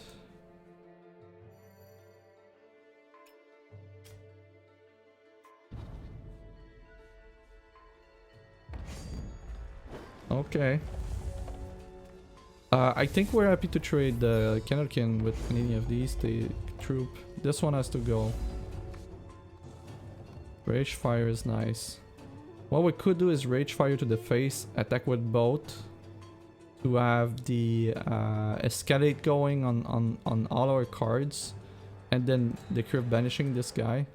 okay. I think we're happy to trade the Kennerkin with any of these. The troop. This one has to go. Rage Fire is nice. What we could do is Rage Fire to the face, attack with both, to have the escalate going on all our cards, and then the curve banishing this guy.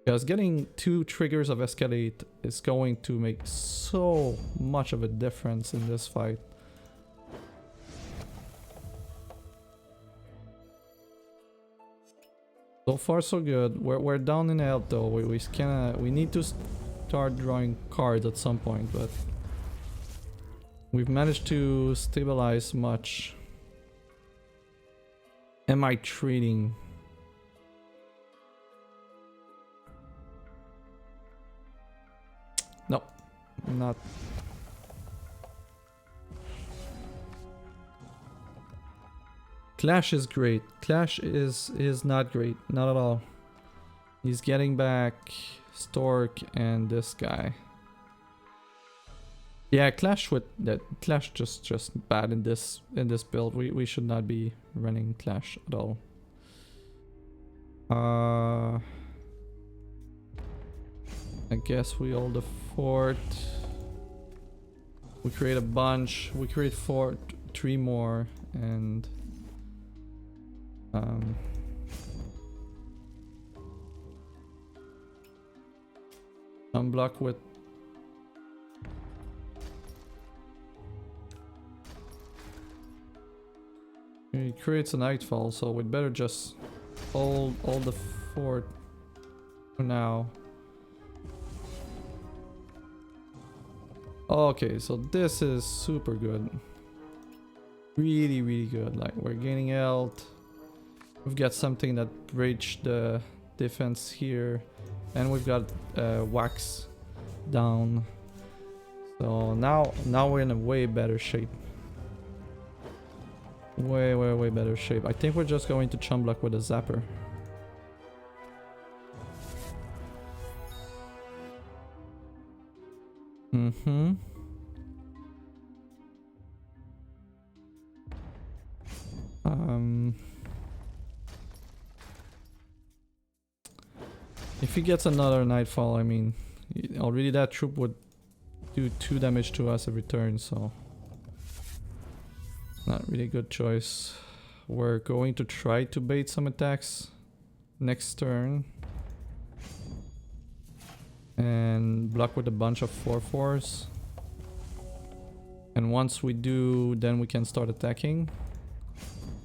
Because getting 2 triggers of escalate is going to make so much of a difference in this fight. So far so good. We're down in health though. We need to start drawing cards at some point, but we've managed to stabilize much. Am I trading? No, I'm not. Clash is great. Clash is not great. Not at all. He's getting back Stork and this guy. Yeah, Clash with that. Clash just bad in this build. We should not be running Clash at all. I guess we hold the fort. We create a bunch. We create 3 more, and Unblock with it creates a nightfall, so we'd better just hold the fort for now. Okay, so this is super good. Really, really good. Like, we're gaining health. We've got something that breached the defense here. And we've got wax down. So now we're in a way better shape. Way better shape. I think we're just going to chum block with a zapper. If he gets another nightfall, I mean, already that troop would do 2 damage to us every turn, so not really a good choice. We're going to try to bait some attacks next turn and block with a bunch of 4/4s. And once we do, then we can start attacking.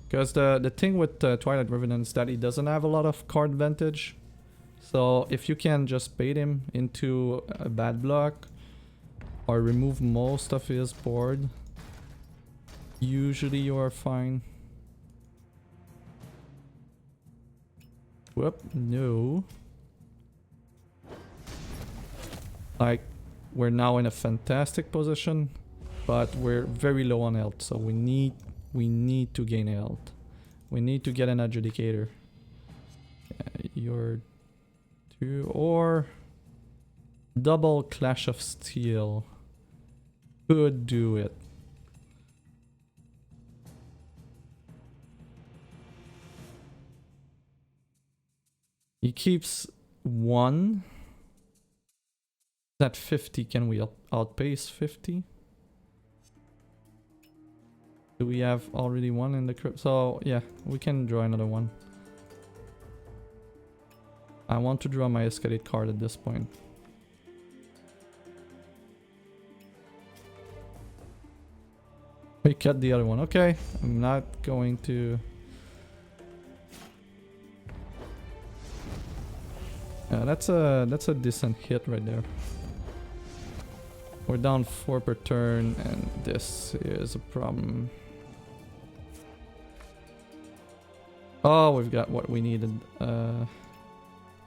Because the thing with Twilight Revenant is that he doesn't have a lot of card advantage. So if you can just bait him into a bad block or remove most of his board, usually you are fine. Whoop, no. Like, we're now in a fantastic position, but we're very low on health, so we need to gain health. We need to get an adjudicator. You're 2 or double Clash of Steel could do it. He keeps 1. At 50, can we outpace 50? Do we have already 1 in the crypt? So yeah, we can draw another one. I want to draw my escalate card at this point. We cut the other one. Okay, I'm not going to. Yeah, that's a decent hit right there. We're down 4 per turn, and this is a problem. Oh, we've got what we needed.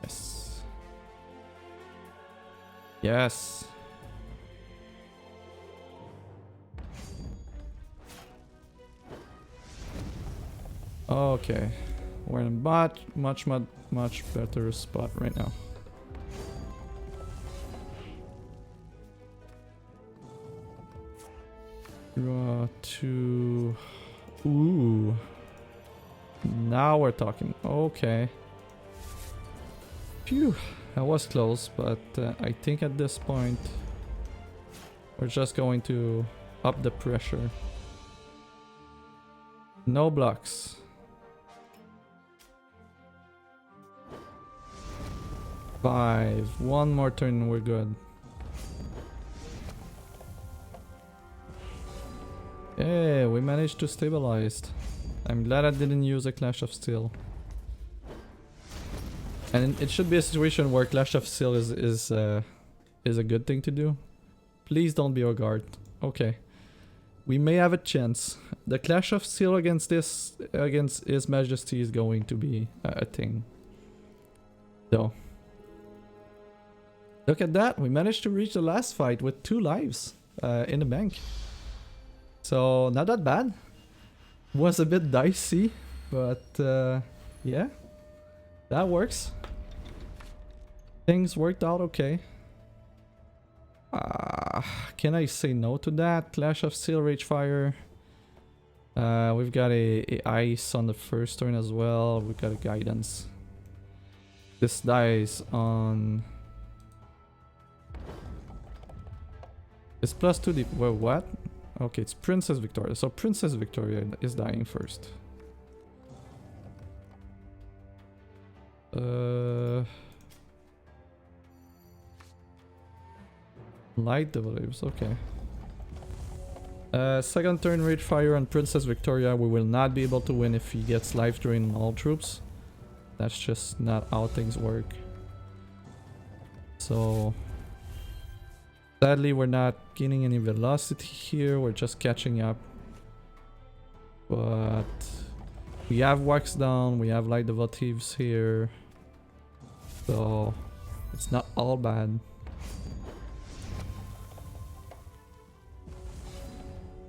Yes. Yes. Okay. We're in a much better spot right now. Draw 2. Ooh. Now we're talking. Okay. Phew. That was close, but I think at this point we're just going to up the pressure. No blocks. Five. One more turn and we're good. Yeah, we managed to stabilize. I'm glad I didn't use a Clash of Steel. And it should be a situation where Clash of Steel is a good thing to do. Please don't be a guard. Okay. We may have a chance. The Clash of Steel against His Majesty is going to be a thing. So. Look at that. We managed to reach the last fight with 2 lives in the bank. So, not that bad. Was a bit dicey, but yeah. That works. Things worked out okay. Can I say no to that? Clash of Steel, Ragefire. We've got a ice on the first turn as well. We've got a guidance. This dies on. It's plus 2 deep. Well, what? Okay, it's Princess Victoria. So Princess Victoria is dying first. Light the waves, okay. Second turn Rage Fire on Princess Victoria. We will not be able to win if he gets life drain on all troops. That's just not how things work. So sadly we're not gaining any velocity here, we're just catching up. But we have Wax Down, we have Light Devotives here. So it's not all bad.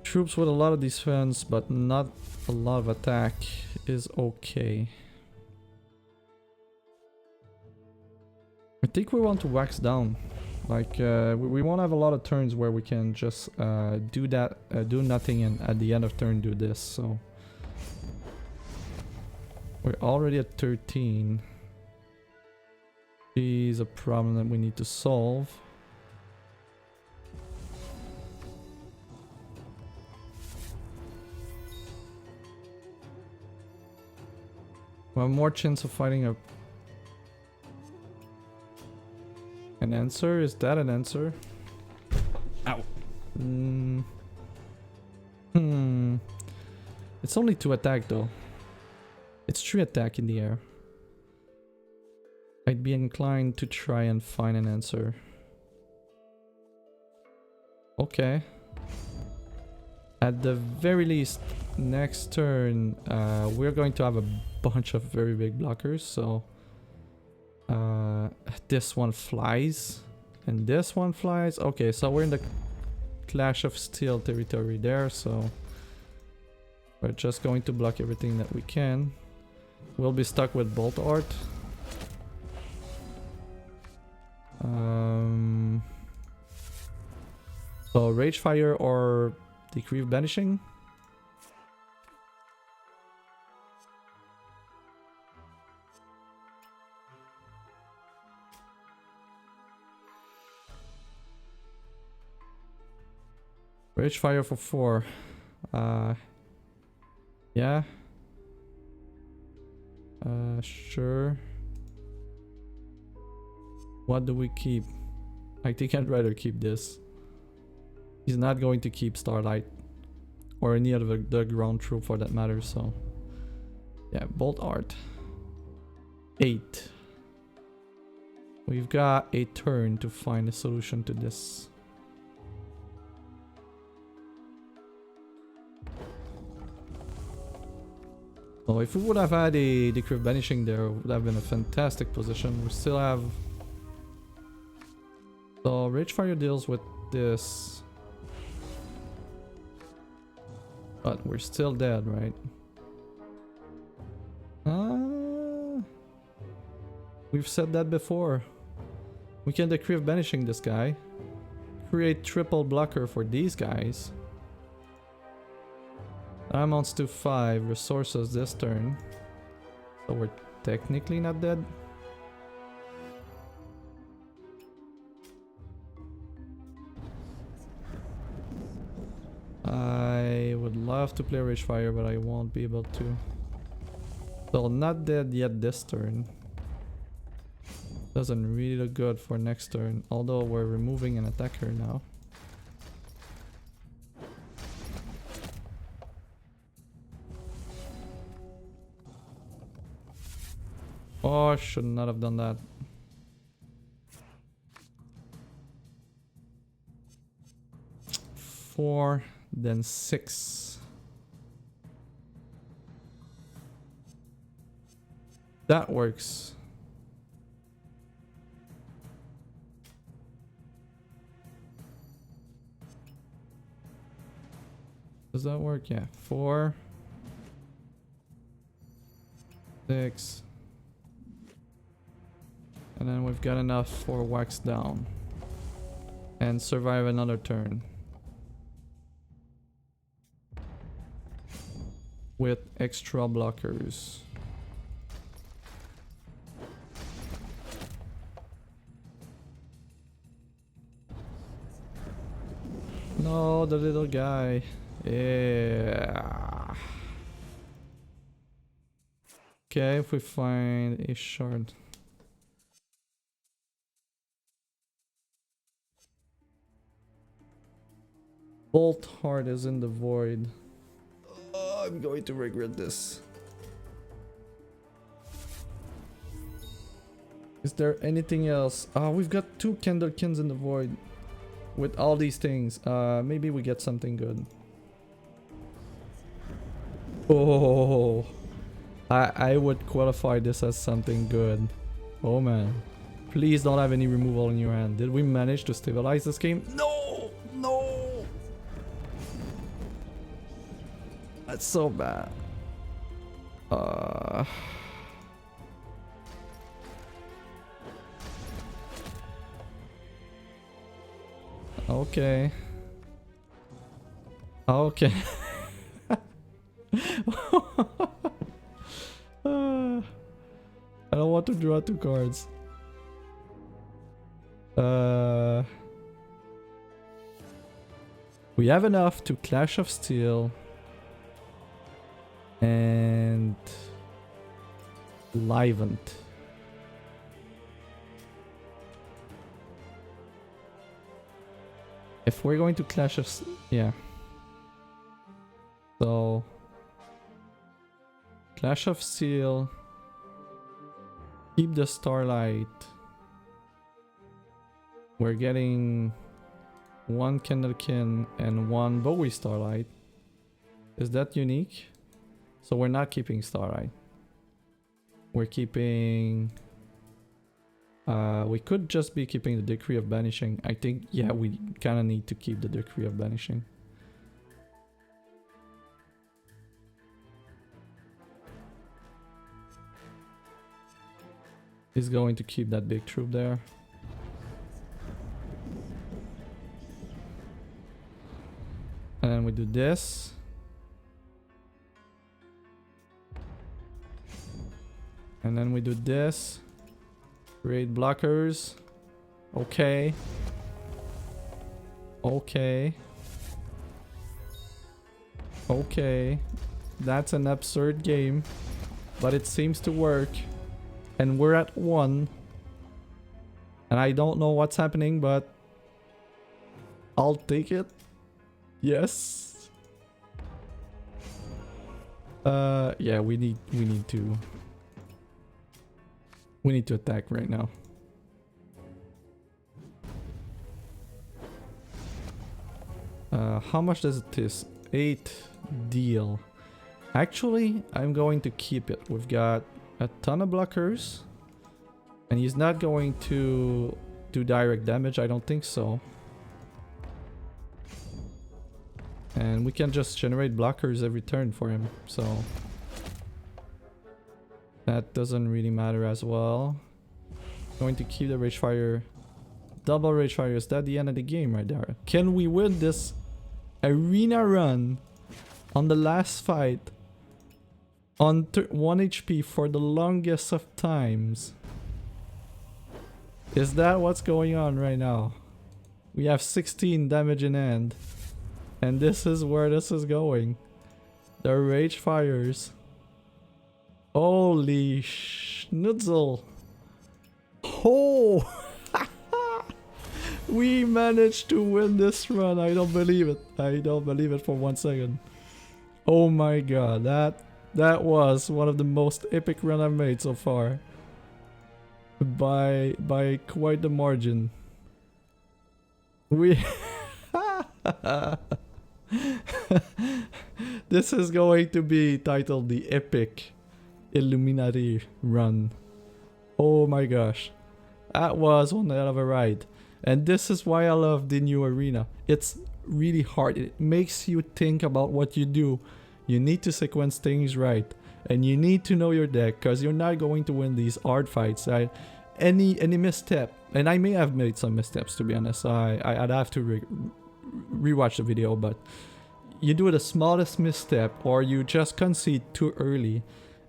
Troops with a lot of defense but not a lot of attack is okay. I think we want to wax down. Like we won't have a lot of turns where we can just do that, do nothing, and at the end of turn do this. So we're already at 13. Is a problem that we need to solve. We have more chance of fighting an answer. Is that an answer? Ow. It's only 2 attack though. It's 3 attack in the air. I'd be inclined to try and find an answer. Okay. At the very least, next turn, we're going to have a bunch of very big blockers, so this one flies and this one flies. Okay, so we're in the Clash of Steel territory there, so we're just going to block everything that we can. We'll be stuck with Bolt Art. So Rage Fire or Decree of Banishing. Rage Fire for 4. Yeah. Sure. What do we keep? I think I'd rather keep this. He's not going to keep Starlight. Or any of the ground troop for that matter, so... yeah, Bolt Art. 8. We've got a turn to find a solution to this. So if we would have had a Decree of Banishing there, it would have been a fantastic position. We still have... so Rage Fire deals with this. But we're still dead, right? We've said that before. We can Decree of Banishing this guy. Create triple blocker for these guys. That amounts to 5 resources this turn. So we're technically not dead. I would love to play Rage Fire, but I won't be able to. So not dead yet this turn. Doesn't really look good for next turn, although we're removing an attacker now. Oh, I should not have done that. Four, then 6. That works. Does that work? Yeah. 4, 6. And then we've got enough for Wax Down. And survive another turn. With extra blockers. No, the little guy. Yeah. Okay, if we find a shard. Bolt heart is in the void. Oh, I'm going to regret this. Is there anything else? We've got 2 candlekins in the void. With all these things, maybe we get something good. Oh, I would qualify this as something good. Oh man. Please don't have any removal in your hand. Did we manage to stabilize this game? No! No! That's so bad. Okay. Okay. I don't want to draw 2 cards. We have enough to Clash of Steel and Livent. If we're going to Clash of yeah. So Clash of Steel. Keep the Starlight. We're getting 1 Candlekin and 1 Bowie Starlight. Is that unique? So we're not keeping Starlight. We're keeping... we could just be keeping the Decree of Banishing. I think, yeah, we kind of need to keep the Decree of Banishing. He's going to keep that big troop there. And then we do this. And then we do this. Create blockers. Okay. Okay. Okay. That's an absurd game. But it seems to work. And we're at 1. And I don't know what's happening, but I'll take it. Yes. Yeah, we need to attack right now. How much does it is? 8 deal. Actually, I'm going to keep it. We've got a ton of blockers. And he's not going to do direct damage, I don't think so. And we can just generate blockers every turn for him, so that doesn't really matter as well. Going to keep the Ragefire. Double Ragefire, is that the end of the game right there? Can we win this arena run on the last fight on 1 HP for the longest of times? Is that what's going on right now? We have 16 damage in hand. And this is where this is going. The Rage Fires. Holy schnitzel. Oh! We managed to win this run. I don't believe it. I don't believe it for 1 second. Oh my god. That was one of the most epic run I've made so far. By quite the margin. We... This is going to be titled the Epic Illuminate Run. Oh my gosh. That was one hell of a ride. And this is why I love the new arena. It's really hard. It makes you think about what you do. You need to sequence things right. And you need to know your deck, because you're not going to win these hard fights. Any misstep, and I may have made some missteps, to be honest. I'd have to rewatch the video, but you do the smallest misstep or you just concede too early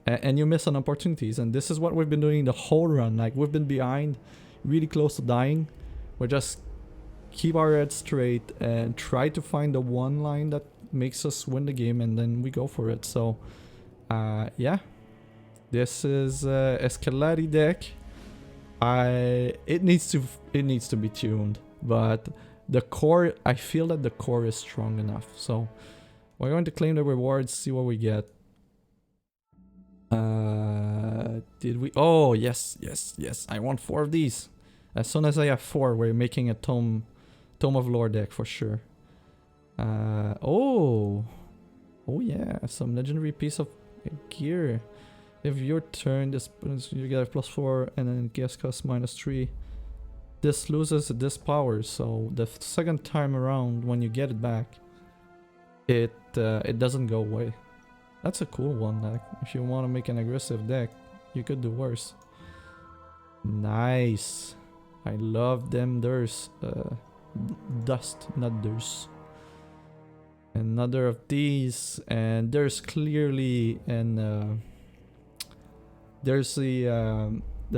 and you miss on opportunities. And this is what we've been doing the whole run. Like, we've been behind, really close to dying. We just keep our heads straight and try to find the one line that makes us win the game, and then we go for it. So yeah, This is Escalade deck. It needs to be tuned, but the core, I feel that the core is strong enough. So we're going to claim the rewards, see what we get. Did we? Oh, yes. I want 4 of these. As soon as I have 4, we're making a Tome of Lore deck for sure. Oh yeah, some legendary piece of gear. If your turn, you get a +4 and then guess cost -3. This loses this power, so the second time around when you get it back, it doesn't go away. That's a cool one. Like, if you want to make an aggressive deck, you could do worse. Nice. I love them. There's dust, not theirs. Another of these, and there's clearly an there's the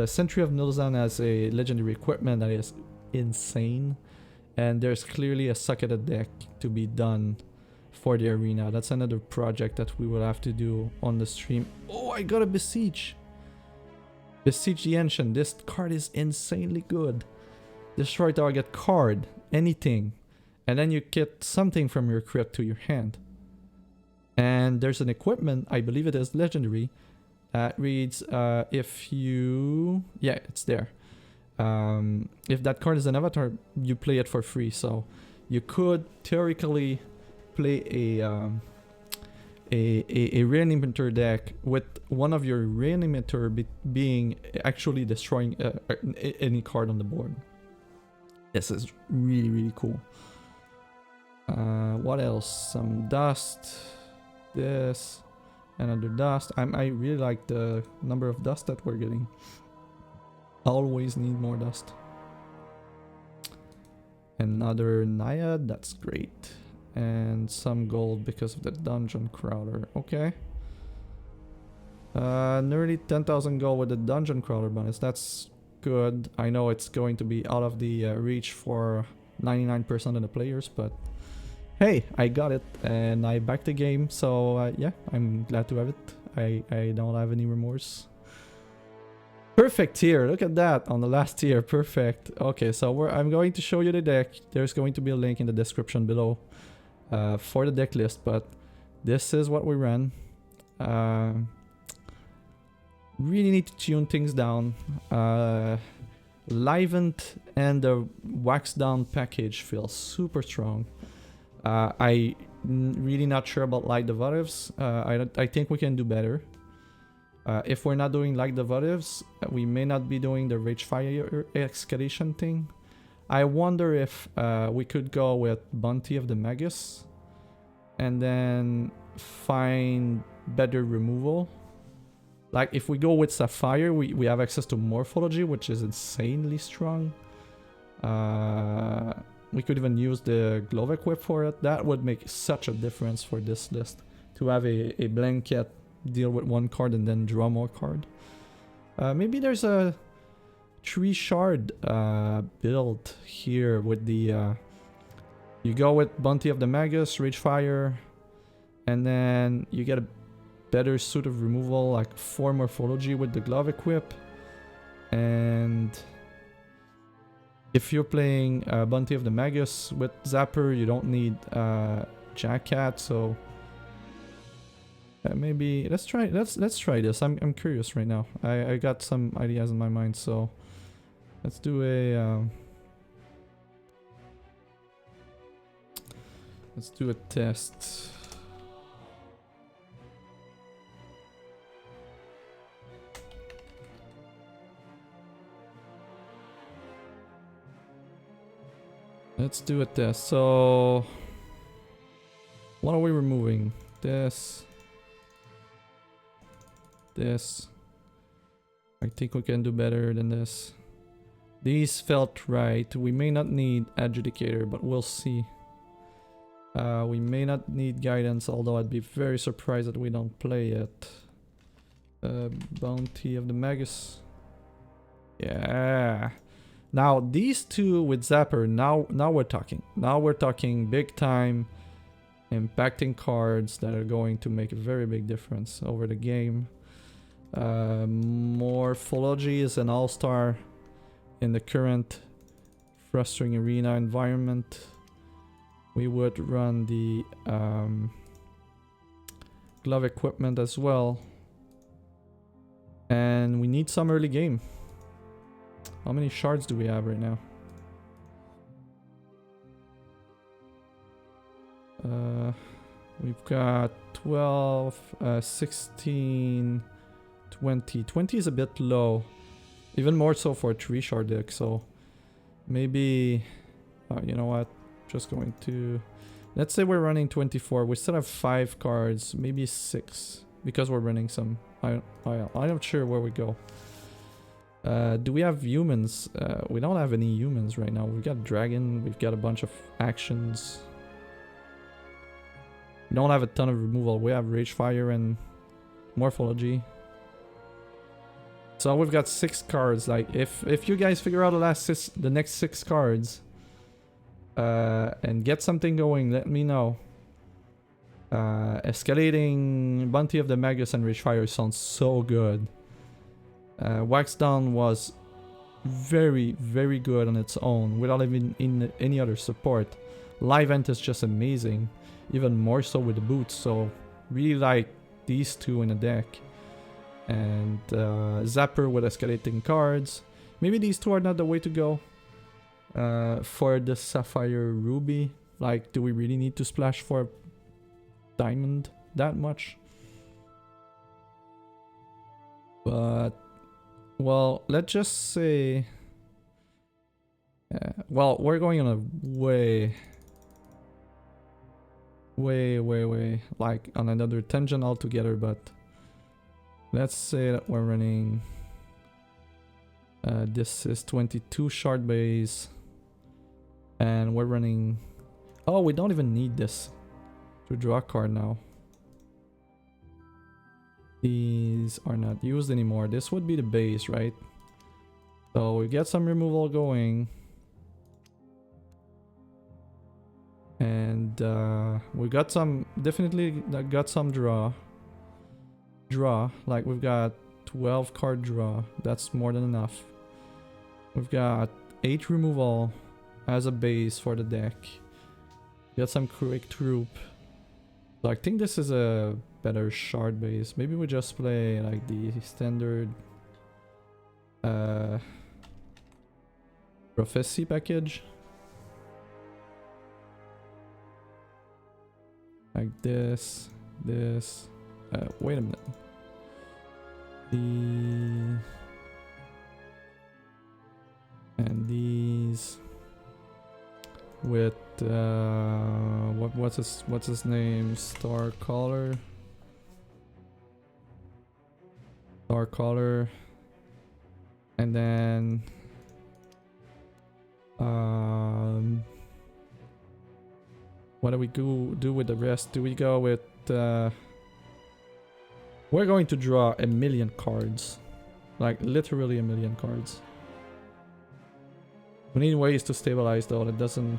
Sentry of Nilzan as a legendary equipment that is insane, and there's clearly a sucketed deck to be done for the arena. That's another project that we will have to do on the stream. Oh, I got a Besiege. Besiege the Ancient. This card is insanely good. Destroy target card, anything, and then you get something from your crypt to your hand. And there's an equipment, I believe it is legendary, that reads if you... yeah, it's there. If that card is an avatar, you play it for free. So you could theoretically play a reanimator deck with one of your reanimator being actually destroying any card on the board. This is really cool. What else? Some dust. This. Another dust. I really like the number of dust that we're getting. Always need more dust. Another Naiad. That's great. And some gold because of the dungeon crawler. Okay. Nearly 10,000 gold with the dungeon crawler bonus. That's good. I know it's going to be out of the reach for 99% of the players, but hey, I got it and I backed the game. So yeah, I'm glad to have it. I don't have any remorse. Perfect tier. Look at that on the last tier. Perfect. Okay, so I'm going to show you the deck. There's going to be a link in the description below. For the deck list, but this is what we ran. Really need to tune things down. Livened and the Wax Down package feels super strong. Really not sure about Light Derivatives. I think we can do better. If we're not doing Light Derivatives, we may not be doing the Rage Fire Excavation thing. I wonder if we could go with Bounty of the Magus and then find better removal. Like if we go with Sapphire, we have access to Morphology, which is insanely strong. We could even use the Glove Equip for it. That would make such a difference for this list. To have a blanket, deal with 1 card and then draw more card. Maybe there's a 3 shard build here with the you go with Bounty of the Magus, Rage Fire, and then you get a better suit of removal, like 4 Morphology with the Glove Equip. And if you're playing Bounty of the Magus with Zapper, you don't need Jackcat, so maybe let's try this. I'm curious right now. I got some ideas in my mind, so let's do a test. Let's do a test. So what are we removing? This. I think we can do better than this. These felt right. We may not need Adjudicator, but we'll see. We may not need Guidance, although I'd be very surprised that we don't play it. Bounty of the Magus. Yeah. Now these two with Zapper, now we're talking. Now we're talking big time impacting cards that are going to make a very big difference over the game. Morphology is an all-star in the current frustrating arena environment. We would run the glove equipment as well. And we need some early game. How many shards do we have right now? We've got 12, 16, 20. 20 is a bit low. Even more so for a 3 shard deck, so maybe, you know what, just going to, let's say we're running 24. We still have 5 cards, maybe 6, because we're running some, I'm not sure where we go. Do we have humans? We don't have any humans right now. We've got dragon, we've got a bunch of actions. We don't have a ton of removal. We have rage fire and morphology. So we've got 6 cards. Like if you guys figure out the next 6 cards and get something going, let me know. Escalating Bounty of the Magus and rage fire sounds so good. Wax Down was very, very good on its own without even in any other support. Live Ent is just amazing, even more so with the boots. So really like these two in a deck. And Zapper with escalating cards. Maybe these two are not the way to go. For the Sapphire Ruby, like, do we really need to splash for Diamond that much? But well, let's just say, well, we're going on a way, like on another tangent altogether, but let's say that we're running, this is 22 shard base, and we're running, oh, we don't even need this to draw a card now. These are not used anymore. This would be the base, right? So we get some removal going. And we got some, definitely got some draw. Like we've got 12 card draw. That's more than enough. We've got 8 removal as a base for the deck. We got some quick troop. So I think this is a better shard base. Maybe we just play like the standard prophecy package. Like this. Wait a minute. And these with what's his name? Star Caller, and then what do we do with the rest? Do we go with we're going to draw 1,000,000 cards, like literally 1,000,000 cards. We need ways to stabilize though. That doesn't.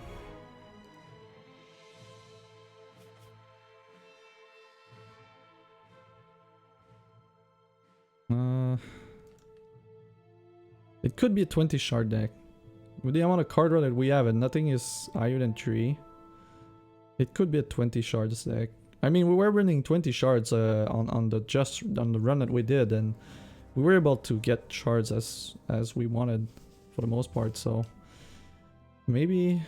It could be a 20 shard deck. With the amount of card draw that we have and nothing is higher than 3. It could be a 20 shards deck. I mean, we were running 20 shards on the run that we did, and we were able to get shards as we wanted for the most part, so maybe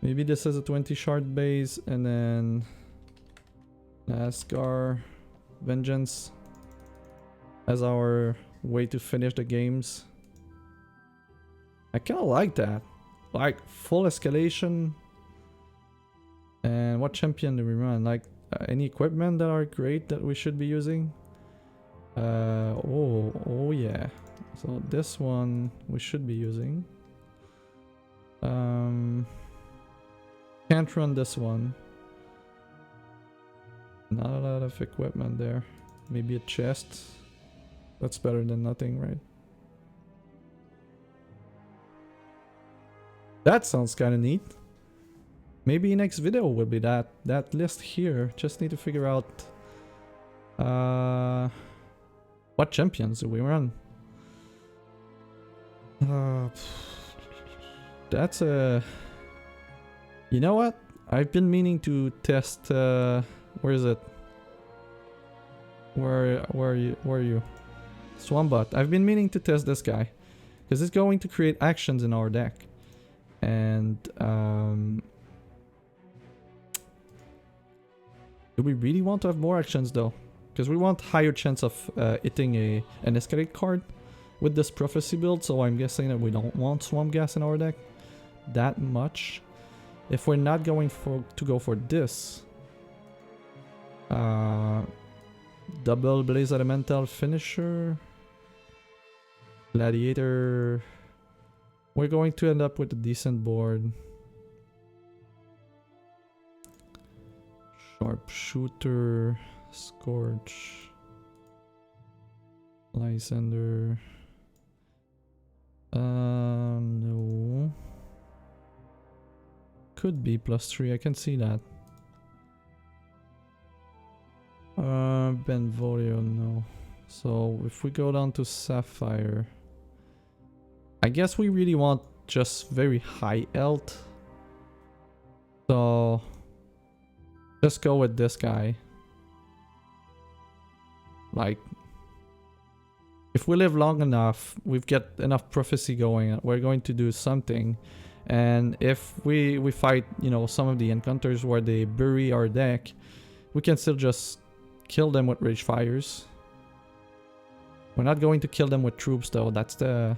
this is a 20 shard base, and then NASCAR Vengeance as our way to finish the games. I kinda like that. Like full escalation. And what champion do we run? Like any equipment that are great that we should be using? Oh yeah. So this one we should be using. Can't run this one. Not a lot of equipment there. Maybe a chest. That's better than nothing, right? That sounds kind of neat. Maybe next video will be that list here. Just need to figure out What champions do we run? That's a... You know what? I've been meaning to test... where is it? Where are you? Swampbot. I've been meaning to test this guy. Because it's going to create actions in our deck. And... do we really want to have more actions though? Because we want higher chance of hitting an escalate card with this prophecy build, so I'm guessing that we don't want swamp gas in our deck that much. If we're not going to go for this double blaze elemental finisher gladiator, we're going to end up with a decent board. Sharpshooter, Scorch, Lysander. No. Could be +3, I can see that. Benvolio, no. So if we go down to Sapphire, I guess we really want just very high health. So just go with this guy. Like, if we live long enough, we've got enough prophecy going, we're going to do something. And if we fight, you know, some of the encounters where they bury our deck, we can still just kill them with rage fires. We're not going to kill them with troops though, that's the...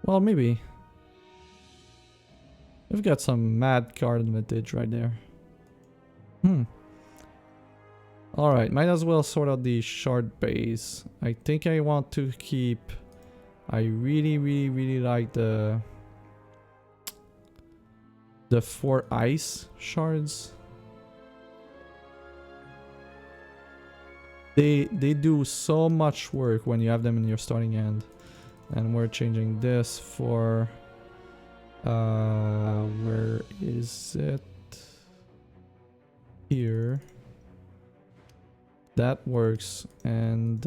Well, maybe. We've got some mad card advantage right there. Alright, might as well sort out the shard base. I think I want to keep... I really like the 4 ice shards. They do so much work when you have them in your starting hand. And we're changing this for... where is it? Here. That works, and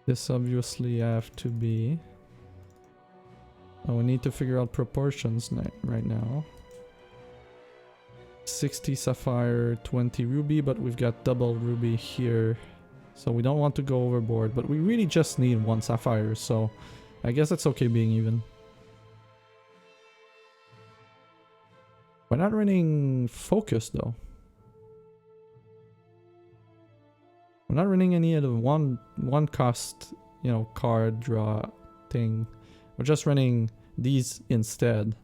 this obviously have to be... Oh, we need to figure out proportions right now. 60 sapphire, 20 ruby, but we've got double ruby here, so we don't want to go overboard, but we really just need 1 sapphire, so I guess it's okay being even. We're not running focus though. We're not running any of the one cost, you know, card draw thing. We're just running these instead,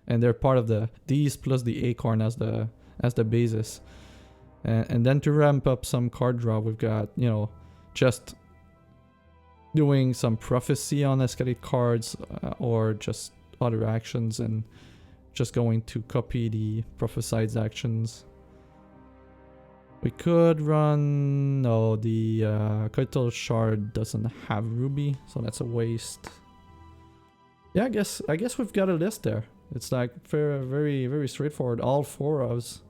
and they're part of the these plus the acorn as the basis. And then to ramp up some card draw, we've got, you know, just doing some prophecy on escalate cards or just other actions, and just going to copy the prophesized actions. We could run... No, the Coital Shard doesn't have ruby, so that's a waste. Yeah, I guess we've got a list there. It's like very straightforward. All 4 of us.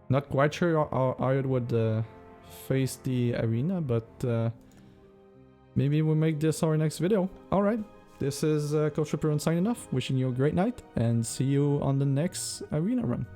Not quite sure how it would face the arena, but maybe we'll make this our next video. Alright, this is CoachFliperon signing off, wishing you a great night, and see you on the next arena run.